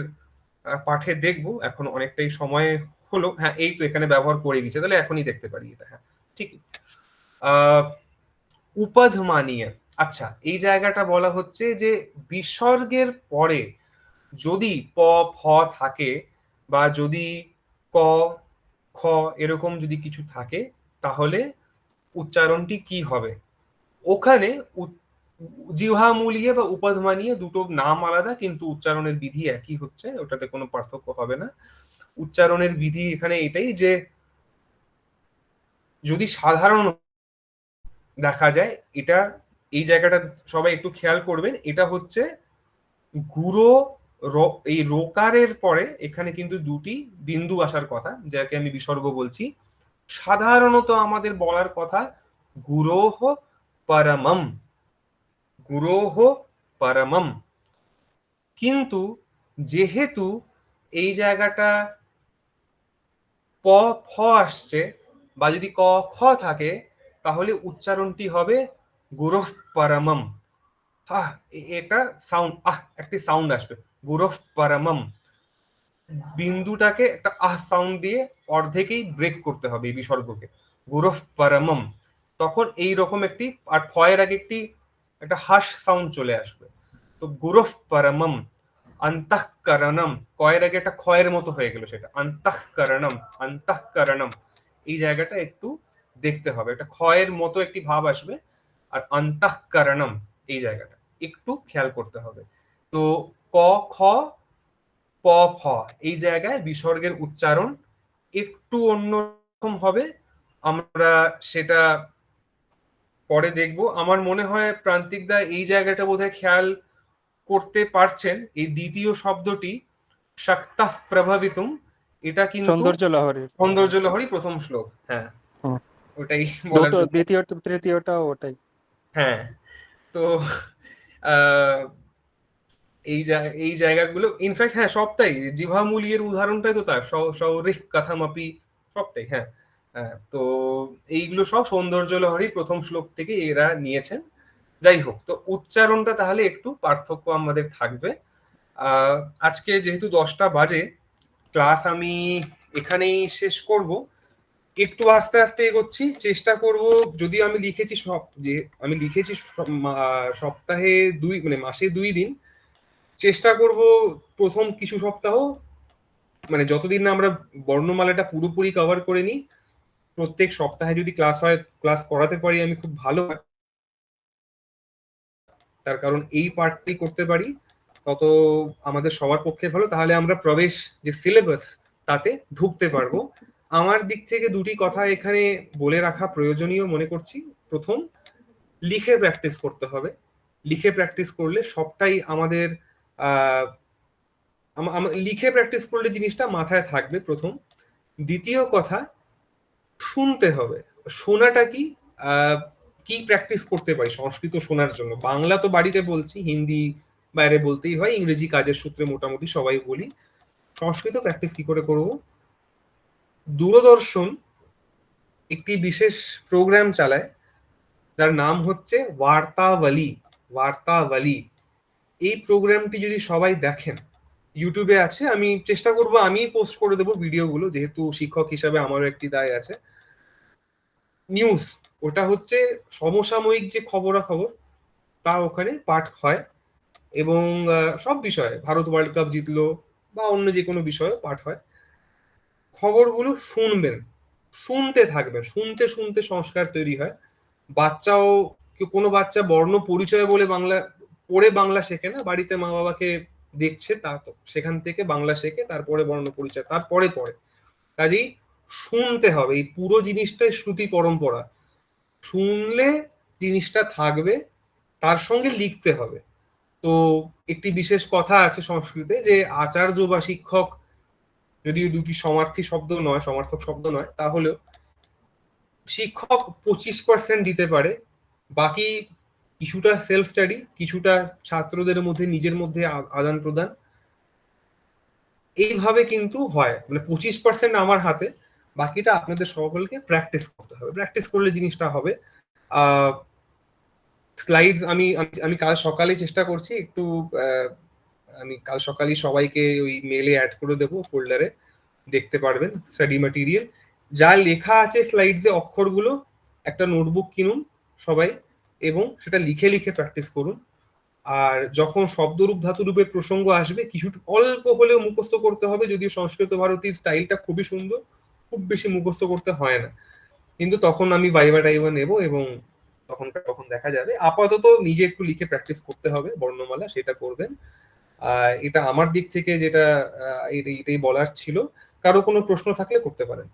পাঠে দেখব। এখন অনেকটাই সময় হলো। হ্যাঁ, এই তো এখানে ব্যবহার করে দিয়েছে, তাহলে এখনই দেখতে পারি এটা। হ্যাঁ, ঠিকই। উপধমানীয়। আচ্ছা, এই জায়গাটা বলা হচ্ছে যে বিসর্গের পরে যদি প, ফ থাকে, বা যদি ক, খ এরকম যদি কিছু থাকে, তাহলে উচ্চারণটি কি হবে? ওখানে জিহ্বামূলীয় বা উপধমানীয় দুটো নাম আলাদা, কিন্তু উচ্চারণের বিধি একই হচ্ছে, ওটাতে কোনো পার্থক্য হবে না। উচ্চারণের বিধি এখানে এটাই যে যদি সাধারণ দেখা যায়, এটা এই জায়গাটা সবাই একটু খেয়াল করবেন, এটা হচ্ছে গুরো এই রোকারের পরে এখানে কিন্তু দুটি বিন্দু আসার কথা, যাকে আমি বিসর্গ বলছি। সাধারণত আমাদের বলার কথা গুরোহ পরমম, গুরোহ পরমম। কিন্তু যেহেতু এই জায়গাটা প, ফ আসছে, বা যদি ক, খ থাকে, তাহলে উচ্চারণটি হবে গুরুঃ পরমম। এটা সাউন্ড, একটি সাউন্ড আসবে, গুরুঃ পরমম। বিন্দুটাকে একটা সাউন্ড দিয়ে অর্ধেকেই ব্রেক করতে হবে এই বিসর্গকে, গুরুঃ পরমম। তখন এই রকম একটি, আর ফয়ের আগে একটা হাস সাউন্ড চলে আসবে। তো গুরুঃ পরমম অন্তঃকরণম, কয়ের আগে একটা ক্ষয়ের মতো হয়ে গেল, সেটা অন্তঃকরণম, অন্তঃকরণম। এই জায়গাটা একটু দেখতে হবে, একটা ক্ষয়ের মতো একটি ভাব আসবে। আর অন্তঃকরণম, এই জায়গাটা একটু খেয়াল করতে হবে। তো ক, খ, প, ফ এই জায়গায় বিসর্গের উচ্চারণ একটু অন্যরকম হবে, আমরা সেটা পরে দেখব। আমার মনে হয় প্রান্তিক দা এই জায়গাটা বোধহয় খেয়াল করতে পারছেন, এই দ্বিতীয় শব্দটি শাক্তাঃ প্রভাবিতুম, এটা কিন্তু
সৌন্দর্য লহরী।
সৌন্দর্য লহরী প্রথম শ্লোক। হ্যাঁ,
হুম।
ওটাই বলার জন্য।
দ্বিতীয় তৃতীয়টাও ওটাই।
হ্যাঁ, তো আহ এই জায়গাগুলো ইনফ্যাক্ট, হ্যাঁ সবটাই জিহ্বামূলীর উদাহরণটাই তো তার সৌরিক কথামাপি, সবটাই। হ্যাঁ, হ্যাঁ, তো এইগুলো সব সৌন্দর্য লহরী প্রথম শ্লোক থেকে এরা নিয়েছেন। যাই হোক, তো উচ্চারণটা তাহলে একটু পার্থক্য আমাদের থাকবে। আজকে যেহেতু 10টা বাজে, ক্লাস আমি এখানেই শেষ করব। একটু আস্তে আস্তে এগোচ্ছি, চেষ্টা করব। যদি আমি লিখেছি সপ্তাহে মানে মাসে 2 দিন, চেষ্টা করব প্রথম কিছু সপ্তাহ, মানে যতদিন না আমরা বর্ণমালাটা পুরোপুরি কভার করে নিই, প্রত্যেক সপ্তাহে যদি ক্লাস হয়, ক্লাস করাতে পারি আমি, খুব ভালো হয়। তার কারণ এই পার্টটি করতে পারি তত আমাদের সবার পক্ষে ভালো, তাহলে আমরা প্রবেশ যে সিলেবাস তাতে ঢুকতে পারবো। আমার দিক থেকে দুটি কথা এখানে বলে রাখা প্রয়োজনীয় মনে করছি। প্রথম, লিখে প্র্যাকটিস করতে হবে। লিখে প্র্যাকটিস করলে সবটাই আমাদের লিখে প্র্যাকটিস করলে জিনিসটা মাথায় থাকবে প্রথম। দ্বিতীয় কথা, শুনতে হবে। শোনাটা কি, কি প্র্যাকটিস করতে পারি সংস্কৃত শোনার জন্য? বাংলা তো বাড়িতে বলছি, হিন্দি বাইরে বলতেই হয়, ইংরেজি কাজের সূত্রে মোটামুটি সবাই বলি। সংস্কৃত প্র্যাকটিস কি করে করব? দূরদর্শন একটি বিশেষ প্রোগ্রাম চালায়, যার নাম হচ্ছে বার্তাবলী। বার্তাবলী, এই প্রোগ্রামটি যদি সবাই দেখেন, ইউটিউবে আছে, আমি চেষ্টা করব আমি পোস্ট করে দেবো ভিডিওগুলো, যেহেতু শিক্ষক হিসাবে আমারও একটি দায় আছে। নিউজ, ওটা হচ্ছে সমসাময়িক যে খবরাখবর তা ওখানে পাঠ হয়, এবং সব বিষয়ে, ভারত ওয়ার্ল্ড কাপ জিতলো বা অন্য যে কোনো বিষয়ে পাঠ হয়। খবরগুলো শুনবেন, শুনতে থাকবেন, শুনতে শুনতে সংস্কার তৈরি হয়। বাচ্চাও, কোনো বাচ্চা বর্ণ পরিচয় বলে বাংলা পড়ে বাংলা শেখে না, বাড়িতে মা বাবাকে দেখছে, তা তো সেখান থেকে বাংলা শেখে, তারপরে বর্ণ পরিচয় তারপরে পড়ে। কাজেই শুনতে হবে, এই পুরো জিনিসটাই শ্রুতি পরম্পরা। শুনলে জিনিসটা থাকবে, তার সঙ্গে লিখতে হবে। তো একটি বিশেষ কথা আছে সংস্কৃতে যে আচার্য বা শিক্ষক, যদিও দুটি সমার্থী শব্দ নয়, সমার্থক শব্দ নয়, তাহলেও শিক্ষক 25% দিতে পারে, বাকি কিছুটা সেলফ স্টাডি, কিছুটা ছাত্রদের মধ্যে নিজের মধ্যে আদান প্রদান, এইভাবে কিন্তু হয়। মানে 25% আমার হাতে, বাকিটা আপনাদের সকলকে প্র্যাকটিস করতে হবে। প্র্যাকটিস করলে জিনিসটা হবে। স্লাইডস আমি আমি আমি কাল সকালে চেষ্টা করছি একটু, আমি কাল সকালে সবাইকে ওই মেলে অ্যাড করে দেবো, ফোল্ডারে দেখতে পারবেন স্টাডি ম্যাটেরিয়াল। যা লেখা আছে স্লাইডসে অক্ষরগুলো, একটা নোটবুক কিনুন সবাই, এবং সেটা লিখে লিখে প্র্যাকটিস করুন। আর যখন শব্দরূপ ধাতুরূপের প্রসঙ্গ আসবে, কিছু অল্প হলেও মুখস্থ করতে হবে, যদিও সংস্কৃত ভারতীর স্টাইলটা খুবই সুন্দর, খুব বেশি মুখস্থ করতে হয় না। কিন্তু তখন আমি ভাইবা টাইবা নেব, এবং তখন দেখা যাবে। আপাতত নিজে একটু লিখে প্র্যাকটিস করতে হবে বর্ণমালা, সেটা করবেন। এটা আমার দিক থেকে যেটা এটাই বলার ছিল। কারো কোনো প্রশ্ন থাকলে করতে পারেন।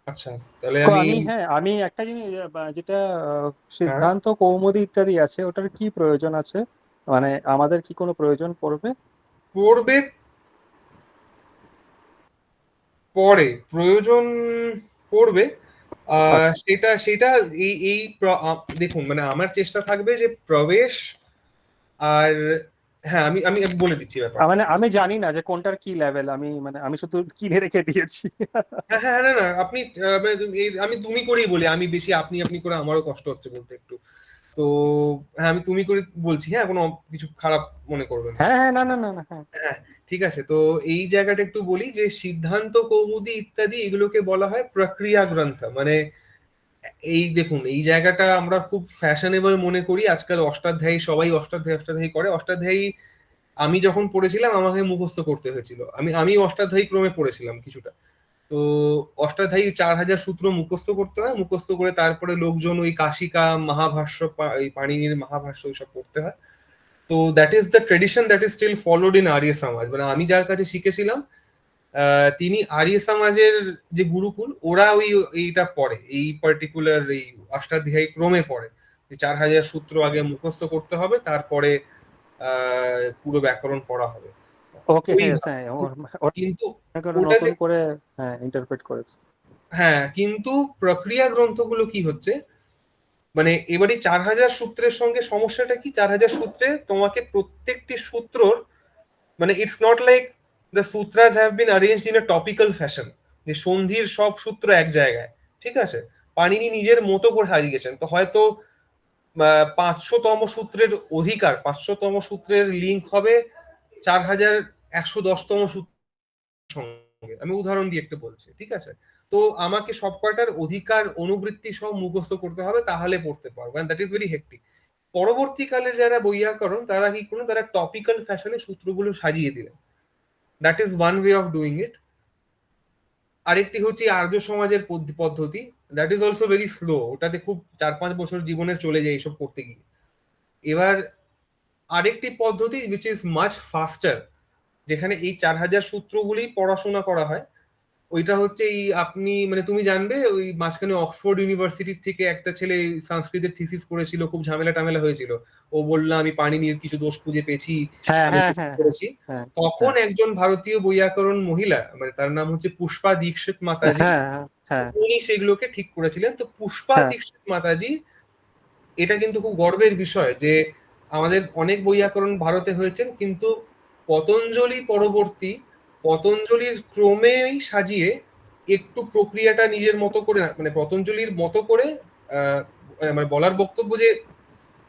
আচ্ছা, তাহলে আমি
আমি একটা জিনিস যেটা
হ্যাঁ,
সিদ্ধান্ত কৌমুদি ইত্যাদি আছে, ওটার কি প্রয়োজন আছে? মানে আমাদের কি কোনো প্রয়োজন পড়বে?
পড়বে, পরে প্রয়োজন পড়বে।
আচ্ছা,
সেটা সেটা এই এই দেখুন, মানে আমার চেষ্টা থাকবে যে প্রবেশ আর, হ্যাঁ, আমি আমি আমি বলে দিচ্ছি ব্যাপারটা।
মানে আমি জানি না যে কোনটার কি লেভেল, আমি শুধু কিনে রেখে দিয়েছি।
হ্যাঁ হ্যাঁ, না না, আপনি মানে আমি তুমি করেই বলি, আমি বেশি আপনি আপনি করে আমারও কষ্ট হচ্ছে বলতে একটু। তো হ্যাঁ, আমি তুমি করে বলছি, হ্যাঁ, কোনো কিছু খারাপ মনে করবেন না।
হ্যাঁ হ্যাঁ, না না না না, হ্যাঁ।
হ্যাঁ, ঠিক আছে। তো এই জায়গাটা একটু বলি যে সিদ্ধান্ত কৌমুদি ইত্যাদি এগুলোকে বলা হয় প্রক্রিয়া গ্রন্থ। মানে এই দেখুন, এই জায়গাটা আমরা খুব ফ্যাশনেবল মনে করি আজকাল, অষ্টাধ্যায়ী সবাই অষ্টাধ্যায়ী অষ্টাধ্যায়ী করে। অষ্টাধ্যায়ী আমি যখন পড়েছিলাম আমাকে মুখস্থ করতে হয়েছিল, আমি অষ্টাধ্যায়ী ক্রমে পড়েছিলাম কিছুটা। তো অষ্টাধ্যায়ী 4000 সূত্র মুখস্থ করতে হয়, মুখস্থ করে তারপরে লোকজন ওই কাশিকা মহাভাষ্য, এই পাণিনির মহাভাষ্য ওইসব পড়তে হয়। তো that is the tradition that is still followed in Arya Samaj. মানে আমি যার কাছে শিখেছিলাম, তিনি আর্য সমাজের যে গুরুকুল, ওরা ওই এইটা পড়ে, এই পার্টিকুলার এই অষ্টাধ্যায়ী ক্রমে পড়ে, যে 4000 সূত্র আগে মুখস্থ করতে হবে, তারপরে পুরো ব্যাকরণ পড়া হবে।
ওকে,
ওই
হ্যাঁ হ্যাঁ,
কিন্তু
করে
ওটাতে,
নতুন করে হ্যাঁ ইন্টারপ্রেট করেছে।
হ্যাঁ, কিন্তু প্রক্রিয়া গ্রন্থগুলো কি হচ্ছে, মানে এবারে 4000 সূত্রের সঙ্গে সমস্যাটা কি, 4000 সূত্রে তোমাকে প্রত্যেকটি সূত্রর, মানে it's not like the sutras have been arranged in a topical fashion, যে সন্ধির সব সূত্র এক জায়গায়, ঠিক আছে। পাণিনি নিজের মতো করে সাজিয়েছেন, তো হয়তো 500তম সূত্রের অধিকার, 500তম সূত্রের লিঙ্ক হবে 4110তম সূত্রের সঙ্গে। আমি উদাহরণ দিয়ে একটু বলছি, ঠিক আছে। তো আমাকে সব কয়টার অধিকার অনুবৃত্তি সব মুখস্থ করতে হবে, তাহলে পড়তে পারবো, and that is very hectic. পরবর্তীকালে যারা বৈয়াকরণ, তারা কি করুন, তারা টপিক্যাল ফ্যাশনে সূত্রগুলো সাজিয়ে দিলেন। That is one way of doing it. আরেকটি হচ্ছে আর্য সমাজের পদ্ধতি, that is also very slow, ওটাতে খুব 4-5 বছর জীবনের চলে যায় এইসব করতে গিয়ে। এবার আরেকটি পদ্ধতি উইচ ইজ মাচ ফাস্টার, যেখানে এই 4000 সূত্রগুলি পড়াশোনা করা হয়। ওইটা হচ্ছে এই, আপনি মানে তুমি জানবে, ওই মাঝখানে অক্সফোর্ড ইউনিভার্সিটি থেকে একটা ছেলে সংস্কৃতের থিসিস করেছিল, খুব ঝামেলা টামেলা হয়েছিল। ও বলল আমি পাণিনির কিছু দোষ খুঁজে পেয়েছি,
হ্যাঁ
আমি
হ্যাঁ
ঠিক
হ্যাঁ হ্যাঁ
করেছি।
হ্যাঁ
তখন
হ্যাঁ
একজন ভারতীয় বৈয়াকরণ মহিলা, মানে তার নাম হচ্ছে পুষ্পা দীক্ষিত মাতাজি,
হ্যাঁ হ্যাঁ
উনি সেগুলোকে ঠিক করেছিলেন। তো পুষ্পা
হ্যাঁ
দীক্ষিত মাতাজি, এটা কিন্তু খুব গর্বের বিষয় যে আমাদের অনেক বৈয়াকরণ ভারতে হয়েছেন, কিন্তু পতঞ্জলি পরবর্তী, পতঞ্জলির ক্রমেই সাজিয়ে একটু প্রক্রিয়াটা নিজের মতো করে, মানে পতঞ্জলির মতো করে, আহ, মানে বলার বক্তব্য যে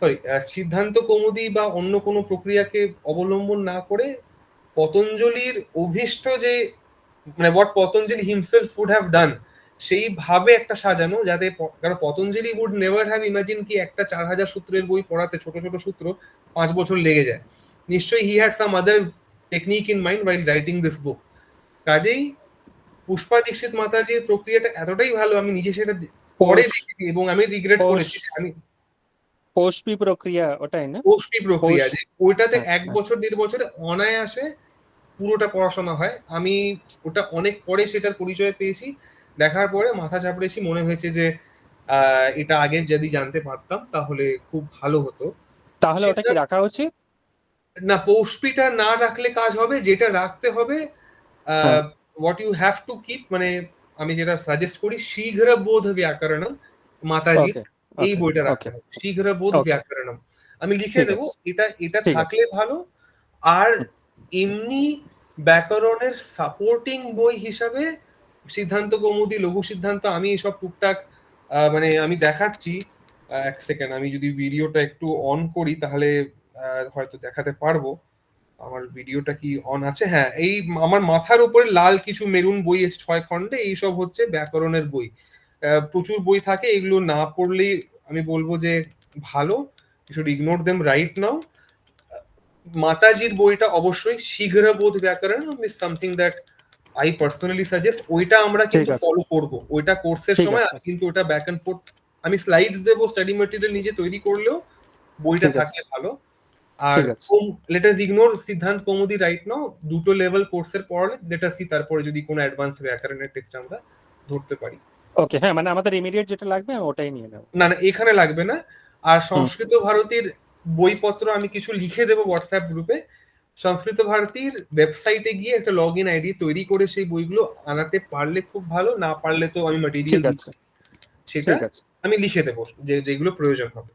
সরি, সিদ্ধান্ত কৌমুদি বা অন্য কোনো প্রক্রিয়াকে অবলম্বন না করে পতঞ্জলির অভীষ্ট যে মানে what Patanjali himself would have done সেইভাবে একটা সাজানো, যাতে কারণ Patanjali would never have imagined কি একটা 4000 সূত্রের বই পড়াতে, ছোট ছোট সূত্র 5 বছর লেগে যায়। নিশ্চয়ই he had some other technique in mind while writing this book. কাজেই পুষ্পা দীক্ষিত মাতাজির প্রক্রিয়াটা এতটাই ভালো, আমি নিজে সেটা পরে দেখেছি এবং আমি রিগ্রেট করেছি যে আমি
পৌষ্পি প্রক্রিয়া ওটাই না?
পৌষ্পি প্রক্রিয়া, যে ওইটাতে
হ্যাঁ,
1 বছর 1.5 বছরে অনায়াসে পুরোটা পড়াশোনা হয়। আমি ওটা অনেক পরে সেটার পরিচয় পেয়েছি, দেখার পরে মাথা চাপড়েছি, মনে হয়েছে যে এটা আগে যদি জানতে পারতাম তাহলে খুব ভালো হতো।
তাহলে ওটা কি রাখা উচিত?
না, পৌষ্পিটা না রাখলে কাজ হবে, যেটা রাখতে হবে what you have to keep, মানে আমি যেটা সাজেস্ট করি শীঘ্র বোধ ব্যাকরণম মাতাজি, এই বইটা রাখতে হবে, শীঘ্র বোধ ব্যাকরণম। আমি লিখে দেবো, এটা থাকলে ভালো। আর এমনি ব্যাকরণের সাপোর্টিং বই হিসাবে সিদ্ধান্ত কৌমুদি, লঘু সিদ্ধান্ত, আমি এসব টুকটাক মানে আমি দেখাচ্ছি। এক সেকেন্ড, আমি যদি ভিডিওটা একটু অন করি তাহলে হয়তো দেখাতে পারবো। আমার ভিডিওটা কি অন আছে? হ্যাঁ, এই আমার মাথার উপরে লাল কিছু মেরুন বই আছে 6 খণ্ডে, এইসব হচ্ছে ব্যাকরণের বই। প্রচুর বই থাকে, এগুলো না পড়লেই আমি বলবো যে ভালো, you should ignore them right now. মাতাজির বইটা অবশ্যই শীঘ্র বোধ ব্যাকরণ is something that I personally suggest. ওইটা আমরা কিন্তু ফলো করব, ওইটা কোর্সের সময় আমি কিন্তু ওটা ব্যাক এন্ড ফোর্থ আমি স্লাইডস দেবো, স্টাডি ম্যাটেরিয়াল নিজে তৈরি করলেও বইটা থাকলে ভালো। আর লেট আস ইগনোর সিদ্ধান্ত কৌমুদি রাইট নাও, দুটো লেভেল কোর্সের পড়ালে লেট আস সি, তারপরে যদি কোনো অ্যাডভান্স ব্যাকরণের টেক্সট আমরা ধরতে পারি।
ওকে, হ্যাঁ, মানে আমাদের ইমিডিয়েট যেটা লাগবে ওটাই নিয়ে নেব।
না না, এখানে লাগবে না। আর সংস্কৃত ভারতীর বইপত্র আমি কিছু লিখে দেবো হোয়াটসঅ্যাপ গ্রুপে। সংস্কৃত ভারতীর ওয়েবসাইটে গিয়ে একটা লগ ইন আইডি তৈরি করে সেই বইগুলো আনাতে পারলে খুব ভালো, না পারলে তো আমি ম্যাটেরিয়াল দিচ্ছি, সেটা আমি লিখে দেবো যেগুলো প্রয়োজন হবে।